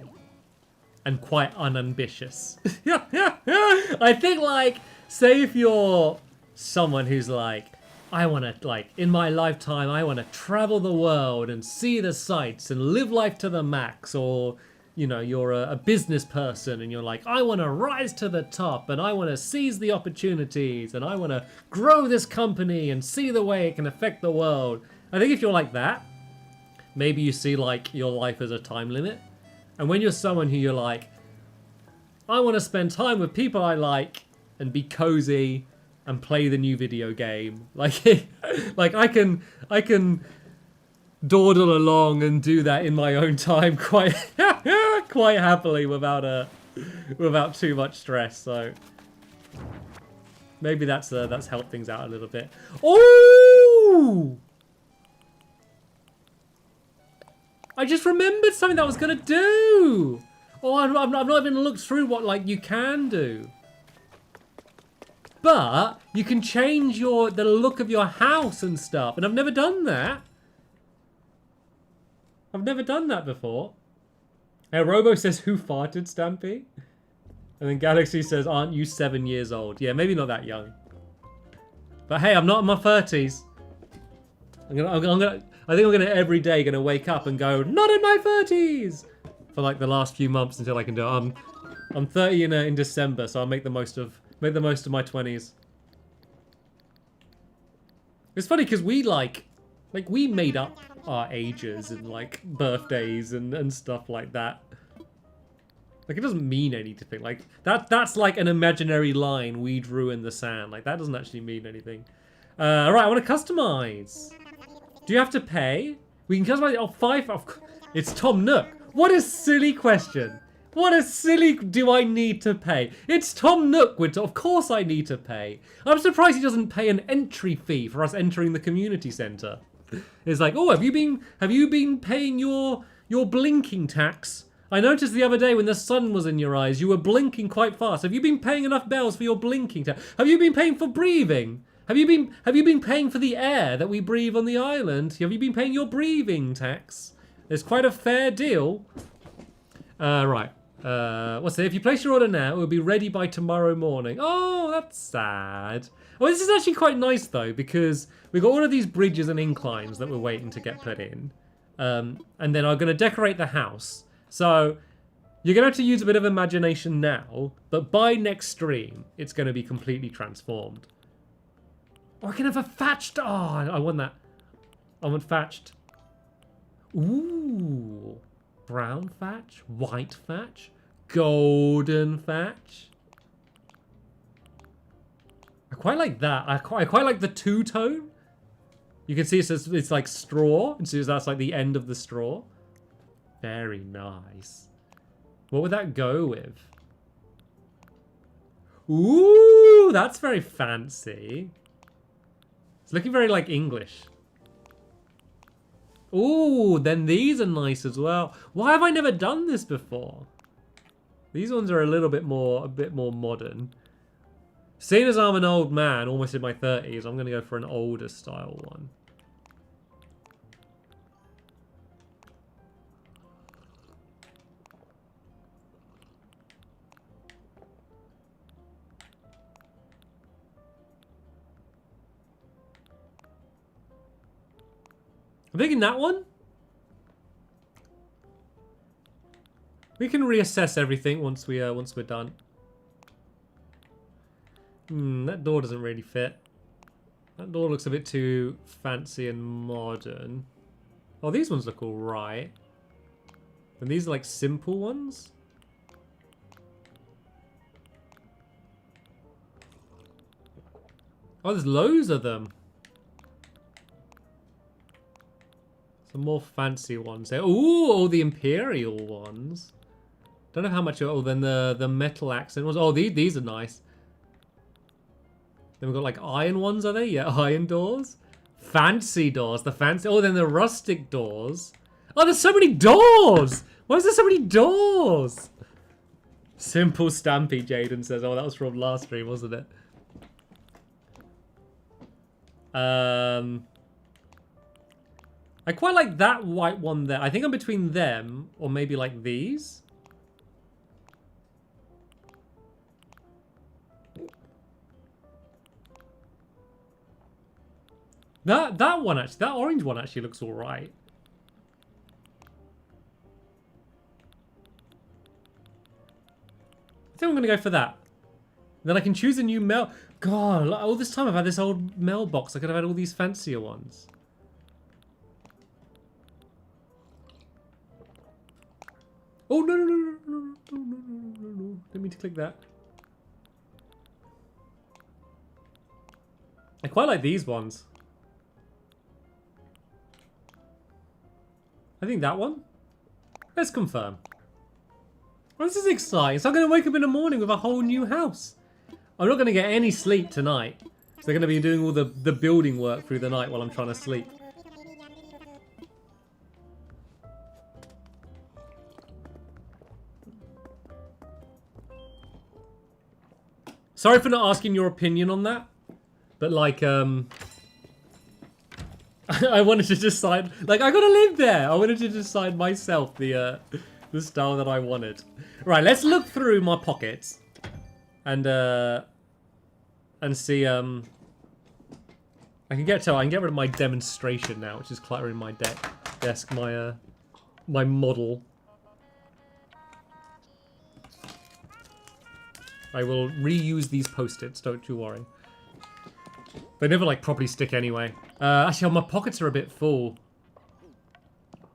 and quite unambitious. I think, like, say if you're someone who's like, I want to, like, in my lifetime, I want to travel the world and see the sights and live life to the max. Or, you know, you're a business person and you're like, I want to rise to the top and I want to seize the opportunities and I want to grow this company and see the way it can affect the world. I think if you're like that, maybe you see, like, your life as a time limit. And when you're someone who you're like, I want to spend time with people I like and be cozy and play the new video game. Like, like I can dawdle along and do that in my own time quite quite happily without too much stress. So maybe that's helped things out a little bit. Oh! I just remembered something that I was going to do. Oh, I've not even looked through what, like, you can do. But you can change the look of your house and stuff. And I've never done that. I've never done that before. Hey, Robo says, who farted, Stampy? And then Galaxy says, aren't you 7 years old? Yeah, maybe not that young. But hey, I'm not in my 30s. I think I'm gonna every day wake up and go, not in my 30s, for like the last few months until I can do it. I'm 30 in December, so I'll make the most of my 20s. It's funny because we like Like, we made up our ages and, like, birthdays and stuff like that. Like, it doesn't mean anything. Like, that's like an imaginary line we drew in the sand. Like, that doesn't actually mean anything. Alright, I want to customize. Do you have to pay? We can customize it. Oh, 5. Oh, it's Tom Nook. What a silly question. What a silly... Do I need to pay? It's Tom Nook. Of course I need to pay. I'm surprised he doesn't pay an entry fee for us entering the community centre. It's like, oh, have you been paying your blinking tax? I noticed the other day when the sun was in your eyes, you were blinking quite fast. Have you been paying enough bells for your blinking tax? Have you been paying for breathing? Have you been paying for the air that we breathe on the island? Have you been paying your breathing tax? It's quite a fair deal. Right. What's it? If you place your order now, it will be ready by tomorrow morning. Oh, that's sad. Well, this is actually quite nice, though, because we've got all of these bridges and inclines that we're waiting to get put in. And then I'm going to decorate the house. So you're going to have to use a bit of imagination now, but by next stream, it's going to be completely transformed. Oh, I can have a thatched... Oh, I want that. I want thatched. Ooh. Brown thatch, white thatch, golden thatch. I quite like that. I quite like the two-tone. You can see it's like straw, and so that's like the end of the straw. Very nice. What would that go with? Ooh, that's very fancy. It's looking very like English. Ooh, then these are nice as well. Why have I never done this before? These ones are a bit more modern. Seeing as I'm an old man, almost in my 30s, I'm going to go for an older style one. I'm thinking that one. We can reassess everything once we're done. That door doesn't really fit. That door looks a bit too fancy and modern. Oh, these ones look alright. And these are like simple ones. Oh, there's loads of them. Some more fancy ones there. Ooh, all the Imperial ones. Don't know how much. Oh, then the metal accent ones. Oh, these are nice. Then we've got like iron ones, are they? Yeah, iron doors. Fancy doors. The fancy. Oh, then the rustic doors. Oh, there's so many doors. Why is there so many doors? Simple Stampy, Jaden says. Oh, that was from last stream, wasn't it? I quite like that white one there. I think I'm between them or maybe like these. That one actually, that orange one actually looks all right. I think I'm gonna go for that. Then I can choose a new mail. God, all this time I've had this old mailbox. I could have had all these fancier ones. Oh, no, no, no, no, no, no, no, no, no, no. Didn't mean to click that. I quite like these ones. I think that one. Let's confirm. Well, this is exciting. So I'm going to wake up in the morning with a whole new house. I'm not going to get any sleep tonight. So they're going to be doing all the building work through the night while I'm trying to sleep. Sorry for not asking your opinion on that. But like, I wanted to decide, like, I gotta live there. I wanted to decide myself the style that I wanted. Right, let's look through my pockets and see. I can get rid of my demonstration now, which is cluttering my desk. My model. I will reuse these post-its. Don't you worry. They never like properly stick anyway. Actually, my pockets are a bit full.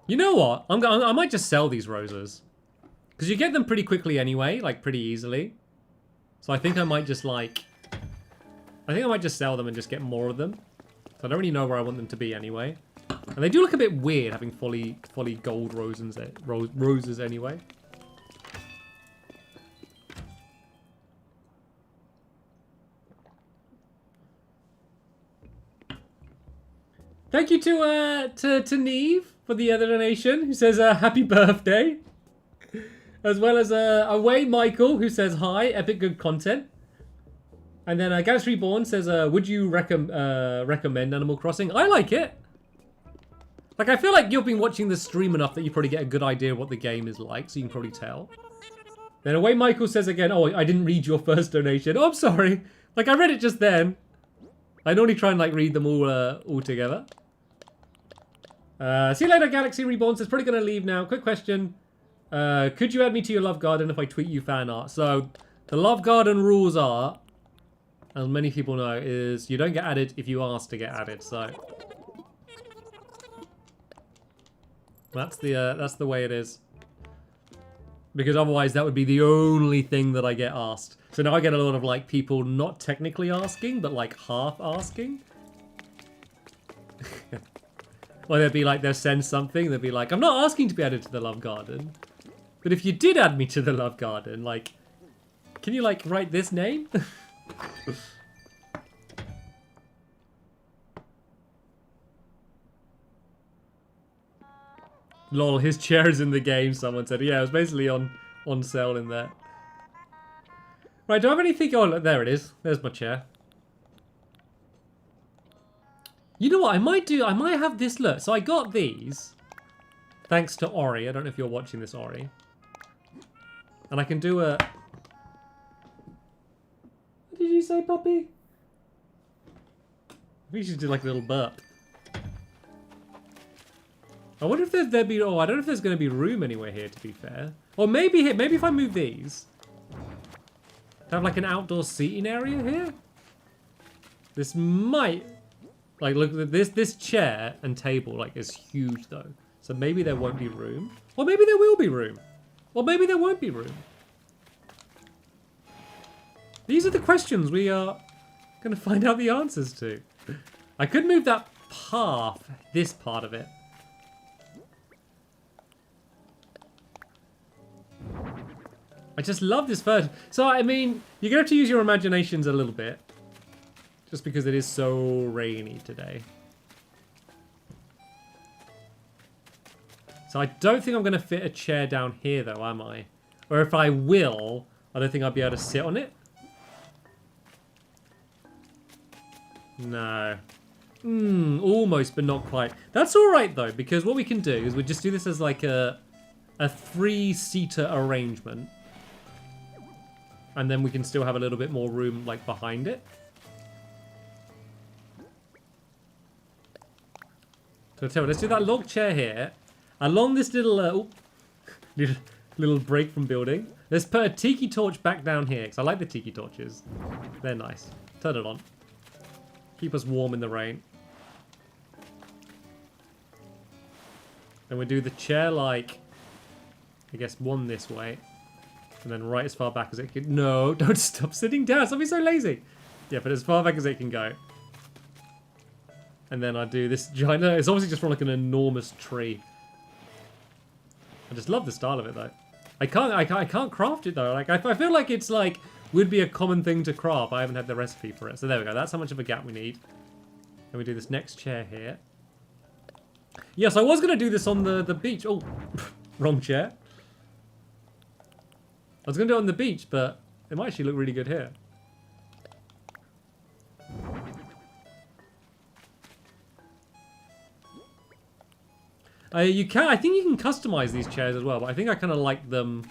You know what? I might just sell these roses. Because you get them pretty quickly anyway, like pretty easily. So I think I might just like... I think I might just sell them and just get more of them. So I don't really know where I want them to be anyway. And they do look a bit weird having fully gold roses anyway. Thank you to Neve for the other donation, who says happy birthday. As well as Away Michael, who says hi, epic good content. And then Galaxy Reborn says, would you recommend Animal Crossing? I like it. Like, I feel like you've been watching the stream enough that you probably get a good idea of what the game is like, so you can probably tell. Then Away Michael says again, oh, I didn't read your first donation. Oh, I'm sorry. Like, I read it just then. I normally try and, like, read them all together. See you later, Galaxy Reborn says, probably going to leave now. Quick question. Could you add me to your Love Garden if I tweet you fan art? So, the Love Garden rules are, as many people know, is you don't get added if you ask to get added, so... That's the way it is. Because otherwise that would be the only thing that I get asked. So now I get a lot of like people not technically asking, but like half asking. Or they'll be like, they'll send something, they'll be like, I'm not asking to be added to the Love Garden. But if you did add me to the Love Garden, like, can you like write this name? Lol, his chair is in the game, someone said. Yeah, it was basically on sale in there. Right, do I have anything? Oh, look, there it is. There's my chair. You know what I might do? I might have this look. So I got these. Thanks to Ori. I don't know if you're watching this, Ori. And I can do a... What did you say, puppy? I think you should do like a little burp. I wonder if there'd be... Oh, I don't know if there's going to be room anywhere here, to be fair. Or maybe here. Maybe if I move these. To have like an outdoor seating area here. This might... Like, look, this chair and table, like, is huge, though. So maybe there won't be room. Or maybe there will be room. Or maybe there won't be room. These are the questions we are going to find out the answers to. I could move that path, this part of it. I just love this version. So, I mean, you're going to have to use your imaginations a little bit. Just because it is so rainy today. So I don't think I'm going to fit a chair down here, though, am I? Or if I will, I don't think I'll be able to sit on it. No. Almost, but not quite. That's all right, though, because what we can do is we just do this as like a three-seater arrangement. And then we can still have a little bit more room, like, behind it. So tell me, let's do that log chair here. Along this little, little break from building. Let's put a tiki torch back down here, because I like the tiki torches. They're nice. Turn it on. Keep us warm in the rain. And we do the chair like, I guess, one this way. And then right as far back as it can. No, don't stop sitting down. Stop being so lazy. Yeah, but as far back as it can go. And then I do this giant... It's obviously just from like an enormous tree. I just love the style of it though. I can't craft it though. Like I feel like it's like would be a common thing to craft. I haven't had the recipe for it. So there we go. That's how much of a gap we need. And we do this next chair here. Yes, I was going to do this on the beach. Oh, wrong chair. I was going to do it on the beach, but it might actually look really good here. You can. I think you can customize these chairs as well, but I think I kind of like them.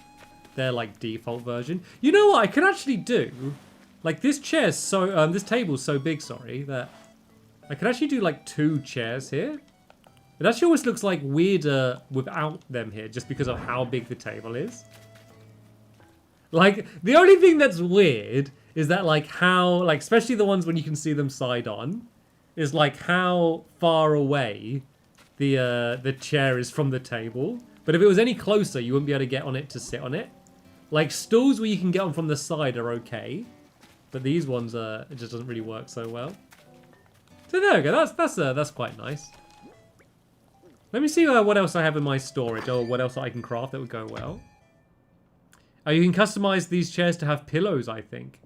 Their like default version. You know what I can actually do? Like this chair's so this table's so big, sorry, that I can actually do like 2 chairs here. It actually almost looks like weirder without them here, just because of how big the table is. Like the only thing that's weird is that like how like especially the ones when you can see them side on. is like how far away the chair is from the table. But if it was any closer, you wouldn't be able to get on it to sit on it. Like stools where you can get on from the side are okay, but these ones it just doesn't really work so well. So there we go. That's quite nice. Let me see what else I have in my storage, or what else I can craft that would go well. Oh, you can customize these chairs to have pillows, I think.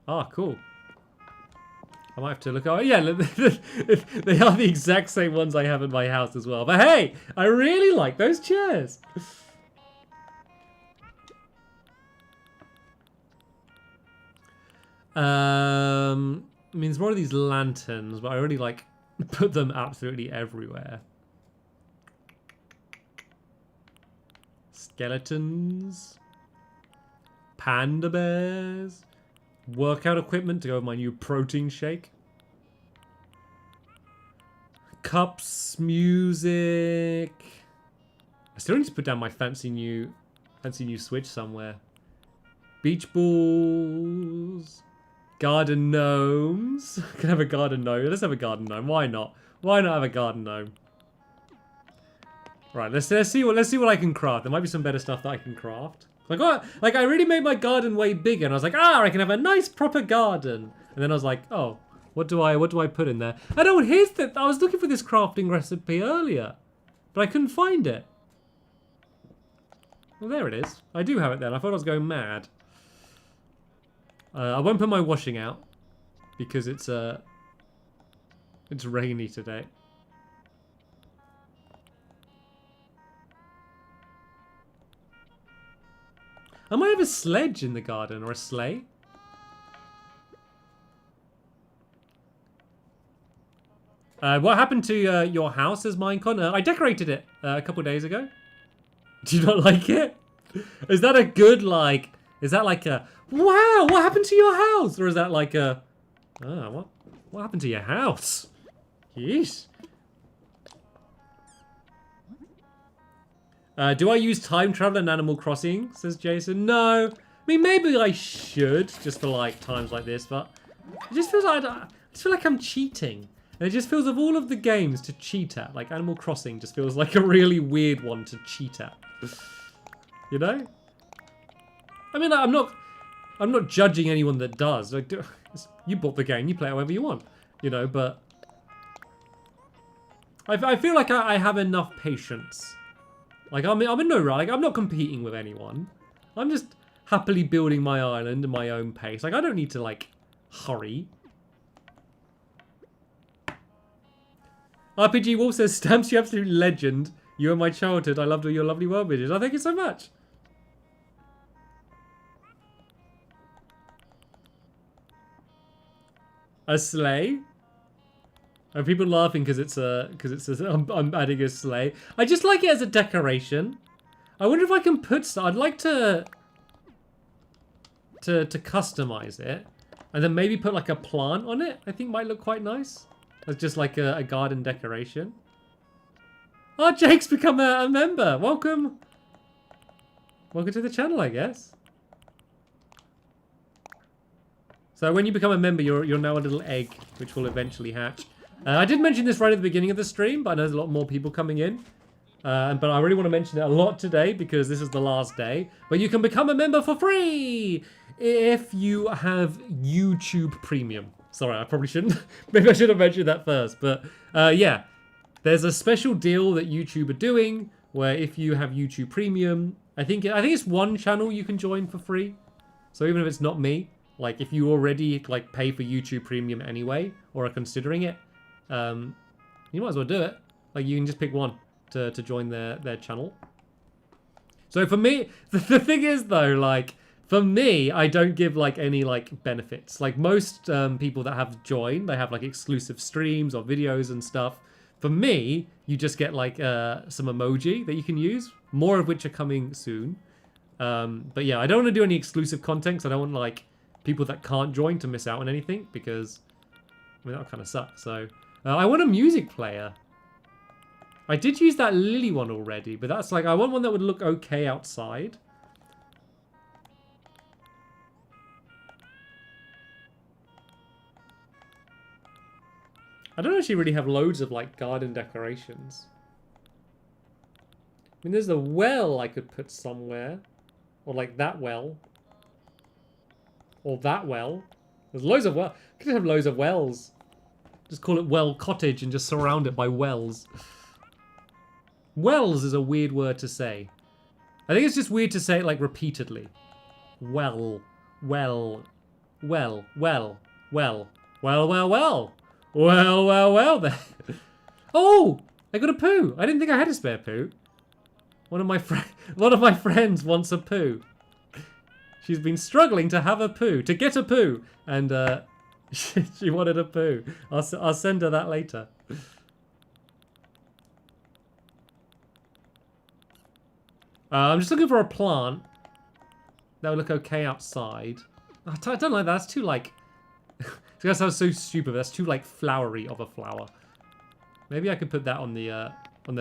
Ah, cool. I might have to look. Oh, yeah, they are the exact same ones I have in my house as well. But hey, I really like those chairs. I mean, there's more of these lanterns, but I already like put them absolutely everywhere. Skeletons. Panda bears. Workout equipment to go with my new protein shake. Cups, music. I still need to put down my fancy new Switch somewhere. Beach balls. Garden gnomes. Can I have a garden gnome? Let's have a garden gnome. Why not? Why not have a garden gnome? Right, let's see what I can craft. There might be some better stuff that I can craft. Like I really made my garden way bigger, and I was like, I can have a nice proper garden. And then I was like, oh, what do I put in there? I know, here's the. I was looking for this crafting recipe earlier, but I couldn't find it. Well, there it is. I do have it then. I thought I was going mad. I won't put my washing out because it's rainy today. I might have a sledge in the garden, or a sleigh. What happened to your house as Minecon? I decorated it a couple days ago. Do you not like it? Is that a good, like... Is that like a... Wow, what happened to your house? Or is that like a... Oh, what happened to your house? Yeesh. Do I use time travel in Animal Crossing? Says Jason. No. I mean, maybe I should, just for like times like this, but it just feels like I just feel like I'm cheating. And it just feels of all of the games to cheat at, like Animal Crossing just feels like a really weird one to cheat at. You know? I mean, I'm not judging anyone that does. Like, you bought the game, you play it however you want, you know. But I feel like I have enough patience. Like, I'm in no rush. Like, I'm not competing with anyone. I'm just happily building my island at my own pace. Like, I don't need to, like, hurry. RPG Wolf says, Stamps, you absolute legend. You are my childhood. I loved all your lovely world videos. Oh, thank you so much. A sleigh? Are people laughing because I'm adding a sleigh? I just like it as a decoration. I wonder if I can put some. I'd like to customize it, and then maybe put like a plant on it. I think might look quite nice. As just like a garden decoration. Oh, Jake's become a member. Welcome. Welcome to the channel, I guess. So when you become a member, you're now a little egg, which will eventually hatch. I did mention this right at the beginning of the stream, but I know there's a lot more people coming in. But I really want to mention it a lot today because this is the last day. But you can become a member for free if you have YouTube Premium. Sorry, I probably shouldn't. Maybe I should have mentioned that first. But yeah, there's a special deal that YouTube are doing where if you have YouTube Premium, I think it's one channel you can join for free. So even if it's not me, like if you already like pay for YouTube Premium anyway or are considering it, you might as well do it. Like you can just pick one to join their channel. So for me, the thing is though, like for me, I don't give like any like benefits. Like most people that have joined, they have like exclusive streams or videos and stuff. For me, you just get like some emoji that you can use, more of which are coming soon. But yeah, I don't want to do any exclusive content because I don't want like people that can't join to miss out on anything because I mean that kind of sucks. So I want a music player. I did use that Lily one already, but that's like I want one that would look okay outside. I don't actually really have loads of, like, garden decorations. I mean, there's a well I could put somewhere. Or, like, that well. Or that well. There's loads of wells. I could have loads of wells. Just call it Well Cottage and just surround it by wells. Wells is a weird word to say. I think it's just weird to say it, like, repeatedly. Well. Well. Well. Well. Well. Well, well, well. Well, well, well then. Oh! I got a poo. I didn't think I had a spare poo. One of my friends wants a poo. She's been struggling to have a poo, to get a poo. And she wanted a poo. I'll send her that later. I'm just looking for a plant that would look okay outside. I don't like that. That's too, like... That sounds so stupid, but that's too, like, flowery of a flower. Maybe I could put that on the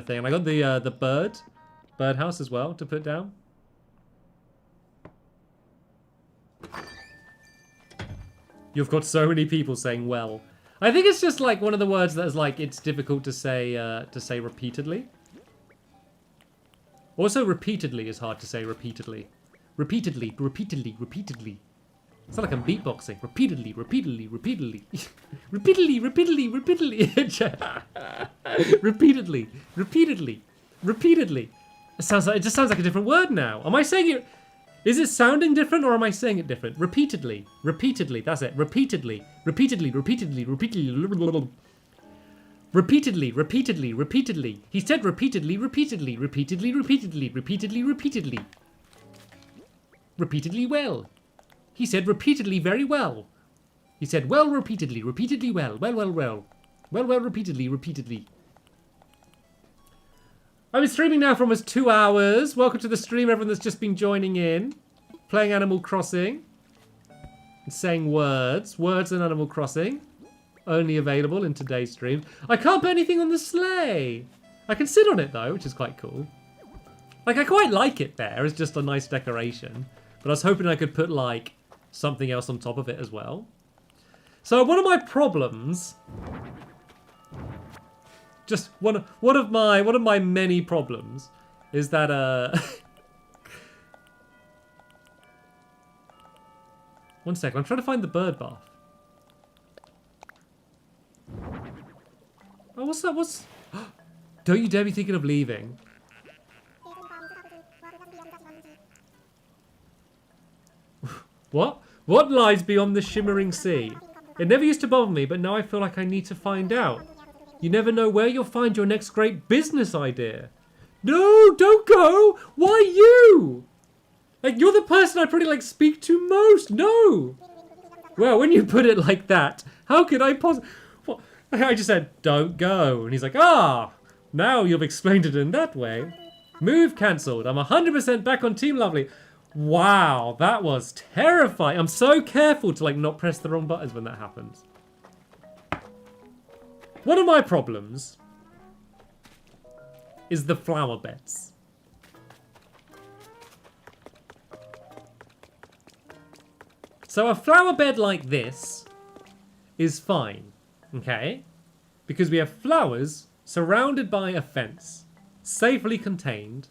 thing. And I got the birdhouse as well to put down. You've got so many people saying well. I think it's just, like, one of the words that is, like, it's difficult to say repeatedly. Also, repeatedly is hard to say repeatedly. Repeatedly, repeatedly, repeatedly. It's not like I'm beatboxing. Repeatedly, repeatedly, repeatedly. Repeatedly, repeatedly, repeatedly. Repeatedly, repeatedly, repeatedly. It just sounds like a different word now. Am I saying it? Is it sounding different or am I saying it different? Repeatedly, repeatedly. That's it. Repeatedly, repeatedly, repeatedly, repeatedly. Repeatedly, repeatedly, repeatedly. He said repeatedly, repeatedly, repeatedly, repeatedly, repeatedly, repeatedly. Repeatedly well. He said repeatedly very well. He said well repeatedly, repeatedly well, well, well, well. Well, well, repeatedly, repeatedly. I've been streaming now for almost 2 hours. Welcome to the stream, everyone that's just been joining in. Playing Animal Crossing. And saying words. Words in Animal Crossing. Only available in today's stream. I can't put anything on the sleigh. I can sit on it though, which is quite cool. Like, I quite like it there. It's just a nice decoration. But I was hoping I could put, like, something else on top of it as well. So one of my problems... Just one of my many problems is that one second, I'm trying to find the bird bath. Oh, what's that? What's... Don't you dare be thinking of leaving. What? What lies beyond the shimmering sea? It never used to bother me, but now I feel like I need to find out. You never know where you'll find your next great business idea. No, don't go! Why you? Like, you're the person I pretty, like, speak to most. No! Well, when you put it like that, how could I possibly... Well, I just said, don't go. And he's like, ah, now you've explained it in that way. Move cancelled. I'm 100% back on Team Lovely. Wow, that was terrifying. I'm so careful to, like, not press the wrong buttons when that happens. One of my problems is the flower beds. So a flower bed like this is fine, okay? Because we have flowers surrounded by a fence, safely contained.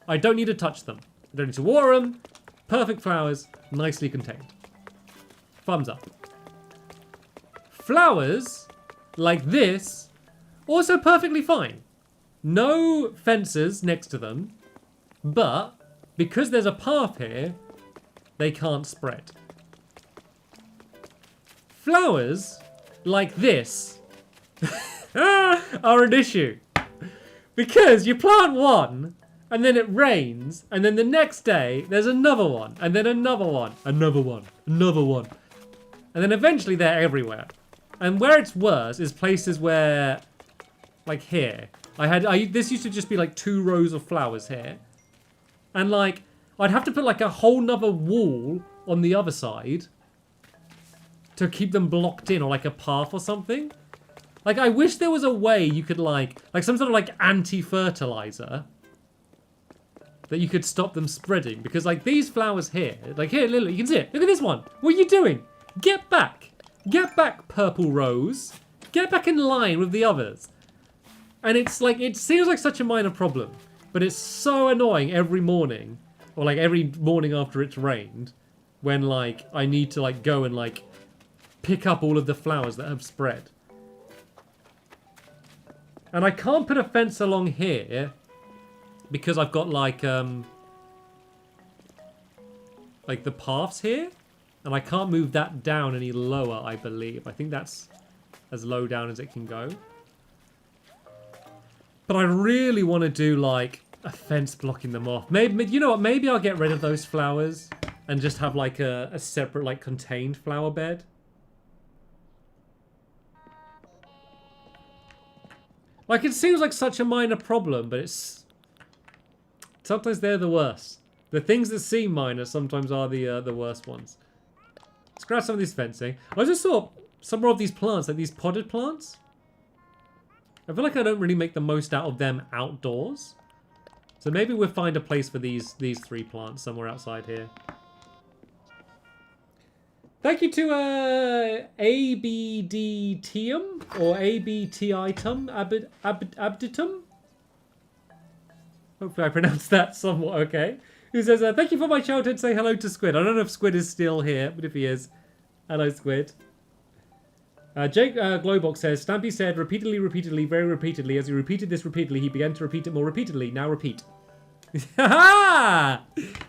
I don't need to touch them. I don't need to water them. Perfect flowers, nicely contained. Thumbs up. Flowers like this, also perfectly fine. No fences next to them, but because there's a path here, they can't spread. Flowers like this are an issue. Because you plant one, and then it rains, and then the next day, there's another one, and then another one, another one, another one. And then eventually they're everywhere. And where it's worse is places where, like here, this used to just be like 2 rows of flowers here. And like, I'd have to put like a whole nother wall on the other side to keep them blocked in, or like a path or something. Like, I wish there was a way you could like some sort of like anti-fertilizer that you could stop them spreading. Because like these flowers here, like here, you can see it. Look at this one. What are you doing? Get back. Get back, purple rose. get back in line with the others. And it's like, it seems like such a minor problem, but it's so annoying every morning, or like every morning after it's rained, when like I need to like go and like pick up all of the flowers that have spread. And I can't put a fence along here because I've got like the paths here, and I can't move that down any lower, I believe. I think that's as low down as it can go. But I really want to do like a fence blocking them off. Maybe, you know what, maybe I'll get rid of those flowers and just have like a separate like contained flower bed. Like, it seems like such a minor problem, but it's... sometimes they're the worst. The things that seem minor sometimes are the worst ones. Let's grab some of this fencing. I just saw some more of these plants, like these potted plants. I feel like I don't really make the most out of them outdoors. So maybe we'll find a place for these 3 plants somewhere outside here. Thank you to ABDTum or ABTITum Abditum. Hopefully I pronounced that somewhat okay. Who says, thank you for my childhood, say hello to Squid. I don't know if Squid is still here, but if he is, hello Squid. Jake Glowbox says, Stampy said repeatedly, repeatedly, very repeatedly. As he repeated this repeatedly, he began to repeat it more repeatedly. Now repeat.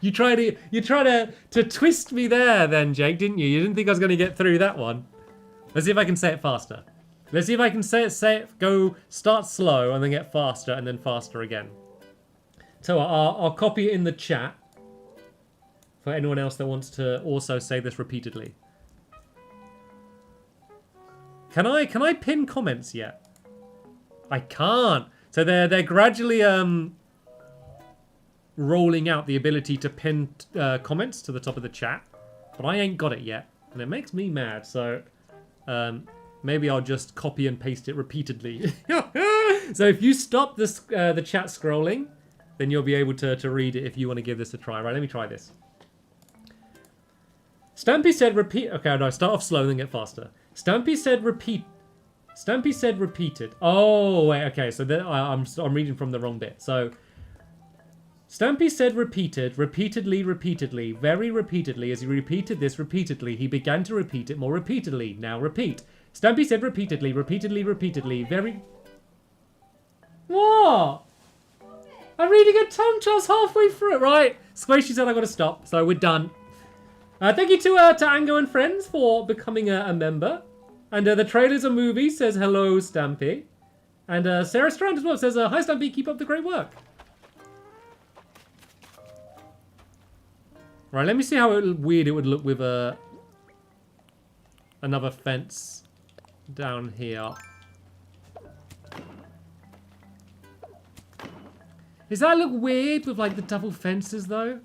You try to twist me there then, Jake, didn't you? You didn't think I was going to get through that one. Let's see if I can say it faster. Let's see if I can say it, go, start slow and then get faster and then faster again. So I'll copy it in the chat for anyone else that wants to also say this repeatedly. Can I pin comments yet? I can't. So they're gradually rolling out the ability to pin comments to the top of the chat, but I ain't got it yet, and it makes me mad. So maybe I'll just copy and paste it repeatedly. So if you stop this the chat scrolling, then you'll be able to read it if you want to give this a try. Right, let me try this. Stampy said repeat. Okay, no, start off slow and then get faster. Stampy said repeat. Stampy said repeated. Oh wait, okay. So then I'm reading from the wrong bit. So Stampy said repeated, repeatedly, repeatedly, very repeatedly. As he repeated this repeatedly, he began to repeat it more repeatedly. Now repeat. Stampy said repeatedly, repeatedly, repeatedly, very... What? I'm reading a tongue just halfway through it, right? Squishy said I gotta stop, so we're done. Thank you to Ango and Friends for becoming a member. And the Trailers and Movies says hello, Stampy. And Sarah Strand as well says, hi Stampy, keep up the great work. Right, let me see how weird it would look with another fence down here. Does that look weird with like the double fences though?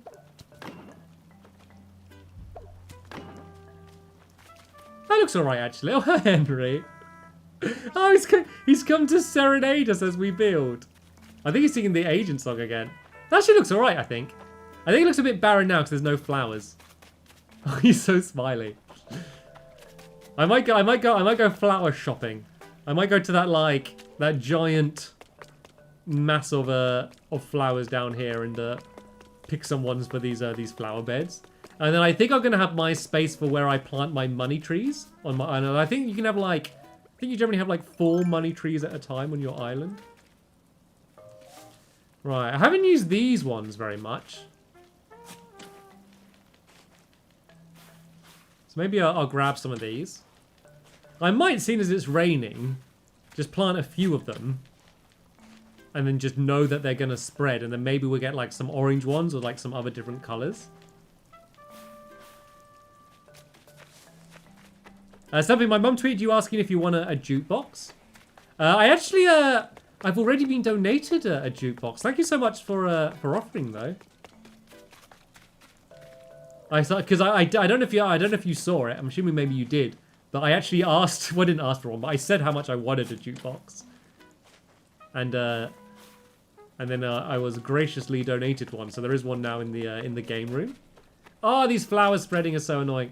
That looks alright actually. Oh, Henry. Oh, he's come to serenade us as we build. I think he's singing the Agent song again. That actually looks alright, I think. I think it looks a bit barren now because there's no flowers. Oh, he's so smiley. I might go flower shopping. I might go to that giant mass of flowers down here and pick some ones for these flower beds. And then I think I'm gonna have my space for where I plant my money trees on my island. I think you can have I think you generally have like 4 money trees at a time on your island. Right, I haven't used these ones very much. So maybe I'll grab some of these. I might, seeing as it's raining, just plant a few of them. And then just know that they're going to spread. And then maybe we'll get like some orange ones or like some other different colours. Something my mum tweeted you asking if you want a jukebox. I actually, I've already been donated a jukebox. Thank you so much for offering though. I thought, because I don't know if you saw it. I'm assuming maybe you did, but I actually asked. Well, I didn't ask for one, but I said how much I wanted a jukebox, and then I was graciously donated one. So there is one now in the game room. Oh, these flowers spreading are so annoying.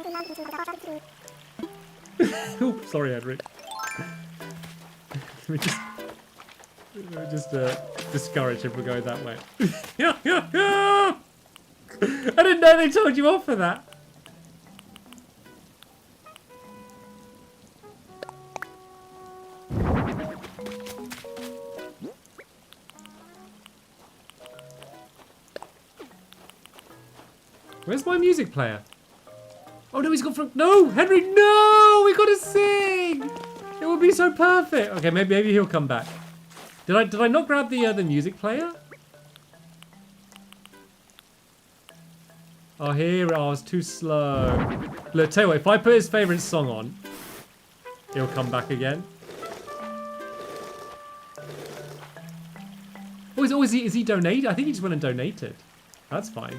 Oh, sorry, Henry. Let me just discourage him from going that way. I didn't know they told you off for that. Where's my music player? Oh no, he's gone from... No, Henry, no! We gotta sing! It would be so perfect. Okay, maybe he'll come back. Did I not grab the music player? Oh, here. Oh, I was too slow. Look, tell you what, if I put his favourite song on, he'll come back again. Oh, is he donated? I think he just went and donated. That's fine.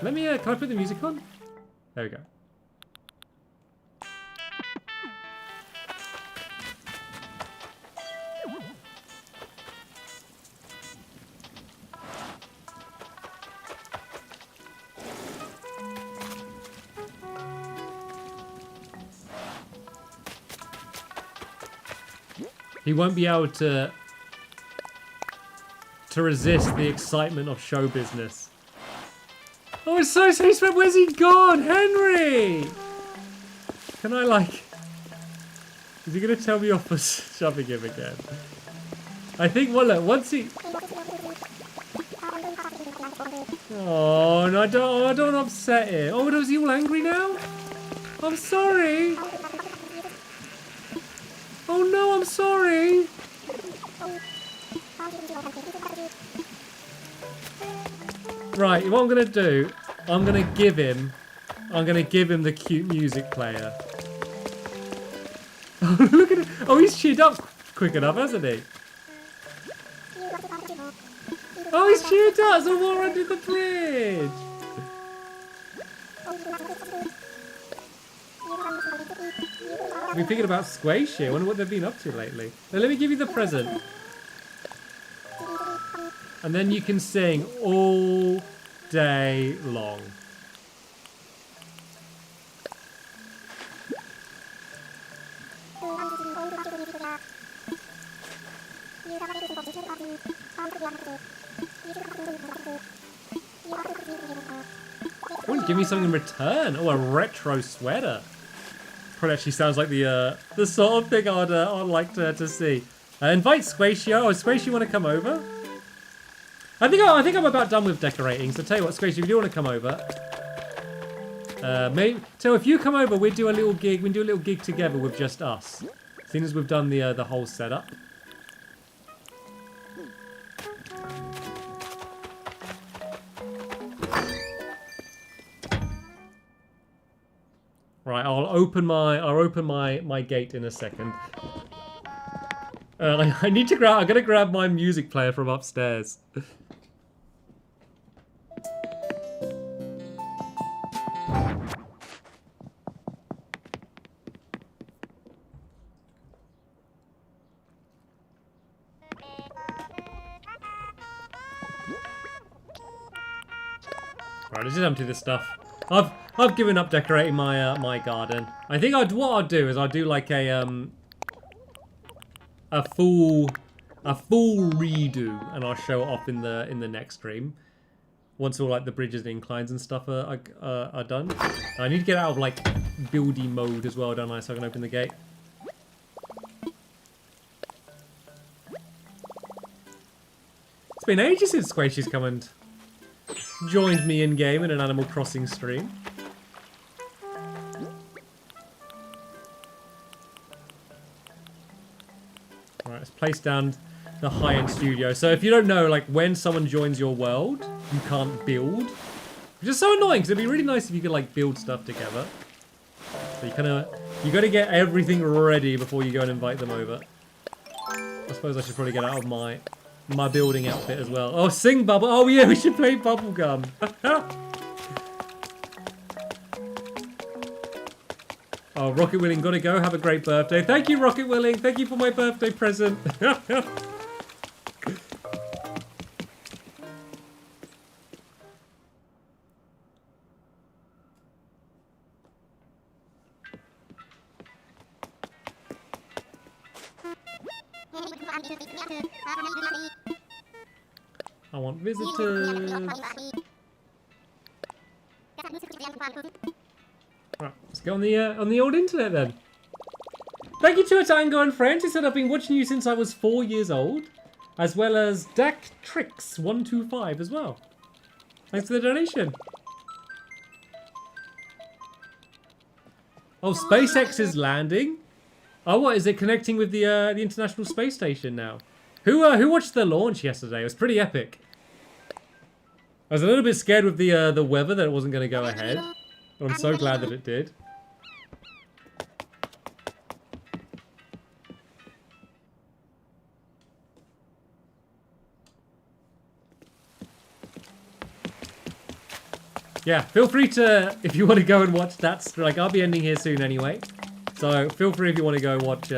Let me, can I put the music on? There we go. He won't be able to resist the excitement of show business. Oh, it's so sweet. Where's he gone? Henry! Can I, like... Is he going to tell me off for shoving him again? I think, well, look, once he... Oh, no, I don't upset him. Oh, is he all angry now? I'm sorry. Oh, no, I'm sorry. Right, what I'm going to do, I'm going to give him the cute music player. Oh, look at it. Oh, he's cheered up quick enough, hasn't he? Oh, he's cheered up. So we're under the bridge. I've been thinking about Squash here. I wonder what they've been up to lately. Now, let me give you the present. And then you can sing all day long. Oh, give me something in return. Oh, a retro sweater. Probably actually sounds like the sort of thing I'd like to see. Invite Squatio. Oh, Squatio, want to come over? I think I'm about done with decorating. So tell you what, Squatio, if you do want to come over, so if you come over, we'll do a little gig. We'll do a little gig together with just us. Seeing as we've done the whole setup. Right, I'll open my gate in a second. I need to grab. I'm gonna grab my music player from upstairs. Right, let's just empty this stuff. I've given up decorating my my garden. I think what I'll do is I'll do like a full redo, and I'll show it off in the next stream. Once all like the bridges and inclines and stuff are done. I need to get out of like buildy mode as well, don't I? So I can open the gate. It's been ages since Squashy's come and joined me in game in an Animal Crossing stream. Alright, let's place down the high-end studio. So if you don't know, like when someone joins your world, you can't build. Which is so annoying, because it'd be really nice if you could like build stuff together. So you gotta get everything ready before you go and invite them over. I suppose I should probably get out of my building outfit as well. Oh, sing Bubble. Oh yeah, we should play Bubblegum. Oh, Rocket Willing, gotta go. Have a great birthday. Thank you, Rocket Willing. Thank you for my birthday present. I want visitors. Right, let's go on the old internet then. Thank you to a Tango and Friends. He said I've been watching you since I was 4 years old, as well as Dak Tricks 125 as well. Thanks for the donation. Oh, SpaceX is landing. Oh, what is it connecting with the International Space Station now? Who watched the launch yesterday? It was pretty epic. I was a little bit scared with the weather that it wasn't going to go ahead. But I'm so glad that it did. Yeah, feel free to, if you want to go and watch that, like I'll be ending here soon anyway. So feel free if you want to go watch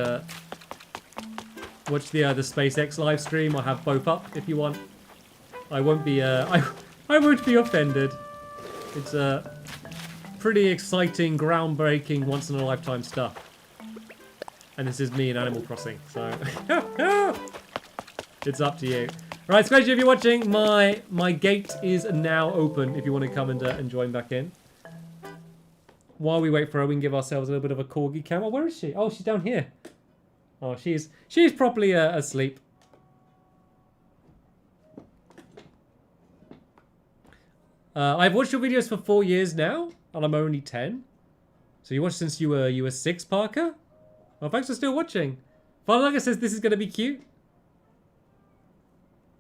watch the SpaceX live stream. I'll have both up if you want. I won't be I won't be offended. It's pretty exciting, groundbreaking, once in a lifetime stuff. And this is me in Animal Crossing, so it's up to you. Right, Squashy, if you're watching, my gate is now open if you want to come and join back in. while we wait for her, we can give ourselves a little bit of a corgi cam. Oh, where is she? Oh, she's down here. Oh, she's properly asleep. I've watched your videos for 4 years now, and I'm only 10. So you watched since you were 6, Parker? Well, thanks for still watching. Valaga says this is going to be cute.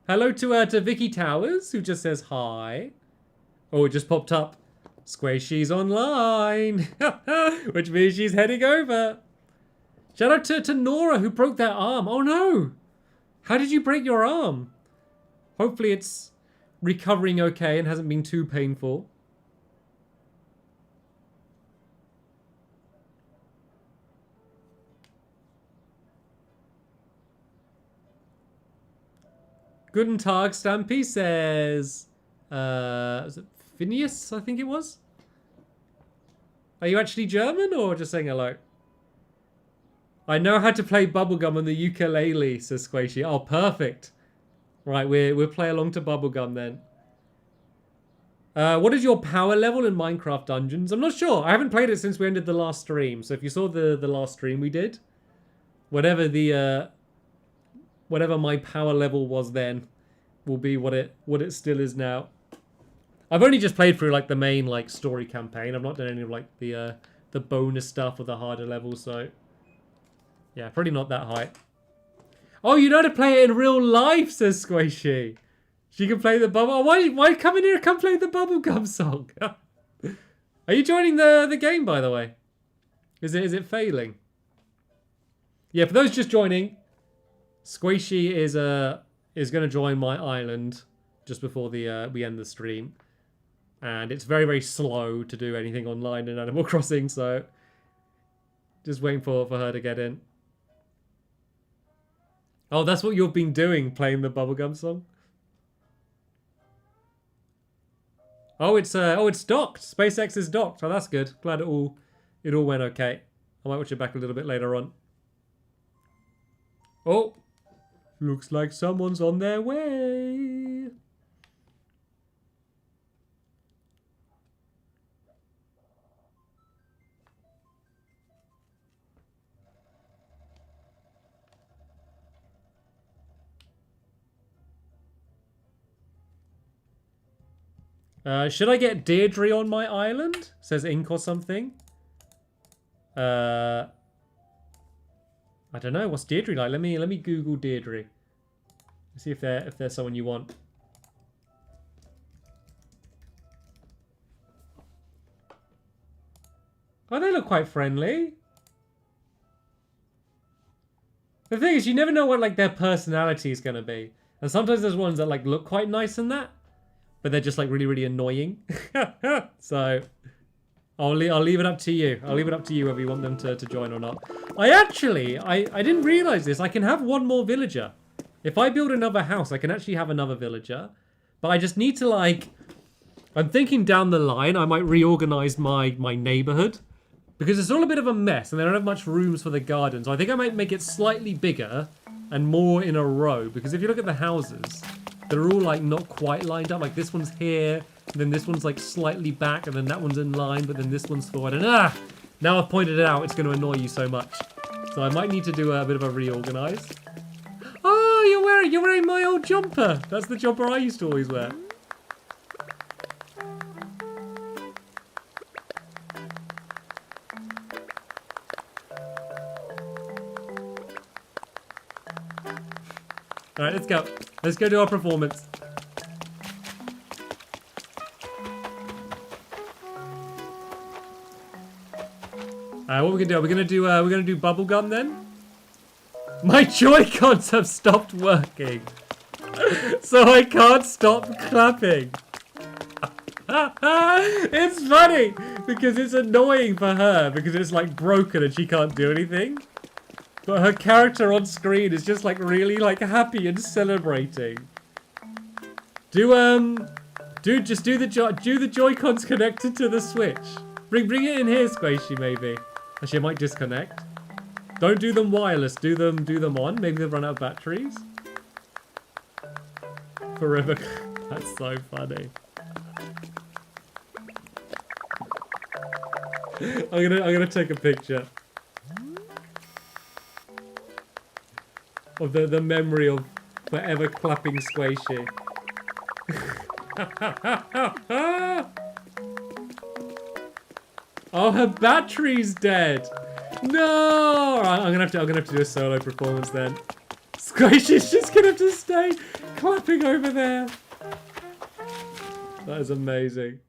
Hello to Vicky Towers, who just says hi. Oh, it just popped up. Squishy's online, which means she's heading over. Shout out to Nora, who broke their arm. Oh no! How did you break your arm? Hopefully it's recovering okay and hasn't been too painful. Guten Tag, Stampy says... is it Phineas, I think it was? Are you actually German or just saying hello? I know how to play bubblegum on the ukulele, says Squishy. Oh, perfect. Right, we'll play along to bubblegum then. What is your power level in Minecraft Dungeons? I'm not sure. I haven't played it since we ended the last stream. So if you saw the last stream we did, whatever my power level was then will be what it still is now. I've only just played through like the main like story campaign. I've not done any of like the bonus stuff or the harder levels, so yeah, probably not that high. Oh, you know how to play it in real life, says Squishy. She can play the bubble. Oh, why come in here and come play the bubblegum song? Are you joining the game, by the way? Is it failing? Yeah, for those just joining, Squishy is going to join my island just before we end the stream. And it's very, very slow to do anything online in Animal Crossing, so just waiting for her to get in. Oh, that's what you've been doing, playing the bubblegum song? Oh, it's docked. SpaceX is docked. Oh, that's good. Glad it all went okay. I might watch it back a little bit later on. Oh, looks like someone's on their way. Should I get Deirdre on my island? Says Ink or something. I don't know. What's Deirdre like? Let me Google Deirdre. See if there's someone you want. Oh, they look quite friendly. The thing is, you never know what like their personality is gonna be, and sometimes there's ones that like look quite nice in that, but they're just like really, really annoying. So I'll leave it up to you. I'll leave it up to you whether you want them to join or not. I didn't realize this. I can have one more villager. If I build another house, I can actually have another villager. But I just need to like... I'm thinking down the line, I might reorganize my neighborhood. Because it's all a bit of a mess and they don't have much rooms for the garden. So I think I might make it slightly bigger and more in a row. Because if you look at the houses, they're all like not quite lined up. Like this one's here, and then this one's like slightly back, and then that one's in line, but then this one's forward. And now I've pointed it out, it's going to annoy you so much. So I might need to do a bit of a reorganize. Oh, you're wearing my old jumper. That's the jumper I used to always wear. All right, let's go. Let's go do our performance. What we're gonna do? We're gonna do bubblegum then. My Joy-Cons have stopped working, so I can't stop clapping. It's funny because it's annoying for her because it's like broken and she can't do anything. But her character on screen is just like really like happy and celebrating. Do the Joy-Cons connected to the Switch. Bring it in here, Squishy, maybe. Actually, I might disconnect. Don't do them wireless. Do them on. Maybe they'll run out of batteries. Forever. That's so funny. I'm gonna take a picture of the memory of forever clapping Squishy. Oh, her battery's dead. No! Alright, I'm gonna have to do a solo performance then. Squishy's just gonna have to stay clapping over there. That is amazing.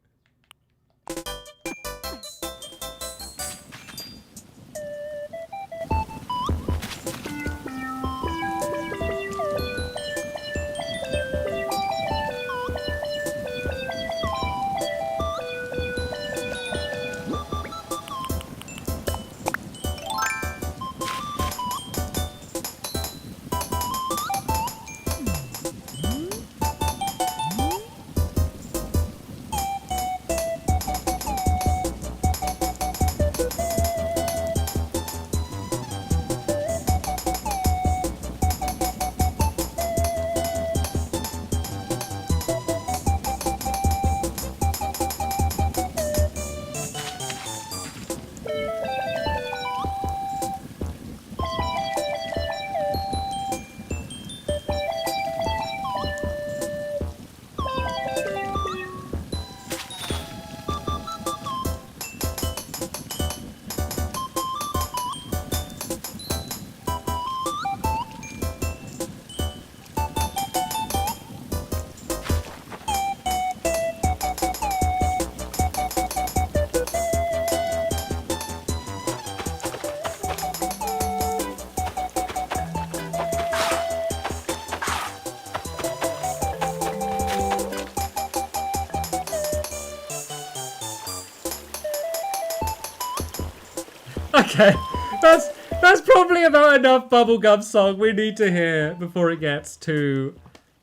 Okay, that's probably about enough bubblegum song we need to hear before it gets too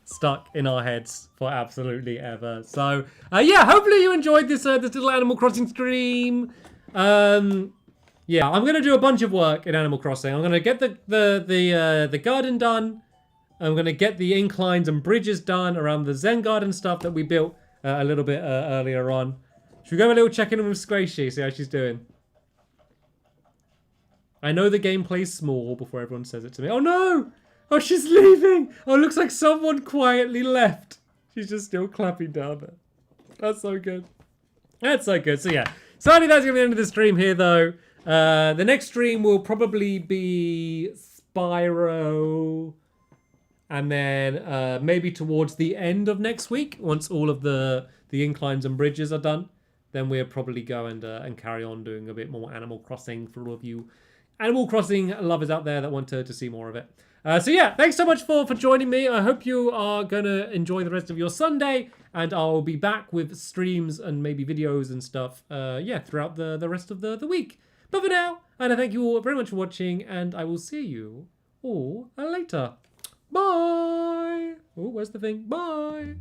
stuck in our heads for absolutely ever. So yeah, hopefully you enjoyed this this little Animal Crossing stream. Yeah, I'm gonna do a bunch of work in Animal Crossing. I'm gonna get the garden done. I'm gonna get the inclines and bridges done around the Zen garden stuff that we built a little bit earlier on. Should we go have a little check in with Squishy, see how she's doing? I know the gameplay's small before everyone says it to me. Oh no! Oh, she's leaving! Oh, it looks like someone quietly left. She's just still clapping down there. That's so good. That's so good. So yeah, sadly that's gonna be the end of the stream here though. The next stream will probably be Spyro, and then maybe towards the end of next week, once all of the inclines and bridges are done, then we'll probably go and carry on doing a bit more Animal Crossing for all of you Animal Crossing lovers out there that want to see more of it. So yeah, thanks so much for joining me. I hope you are going to enjoy the rest of your Sunday, and I'll be back with streams and maybe videos and stuff yeah, throughout the rest of the week. But for now, and I thank you all very much for watching, and I will see you all later. Bye! Oh, where's the thing? Bye!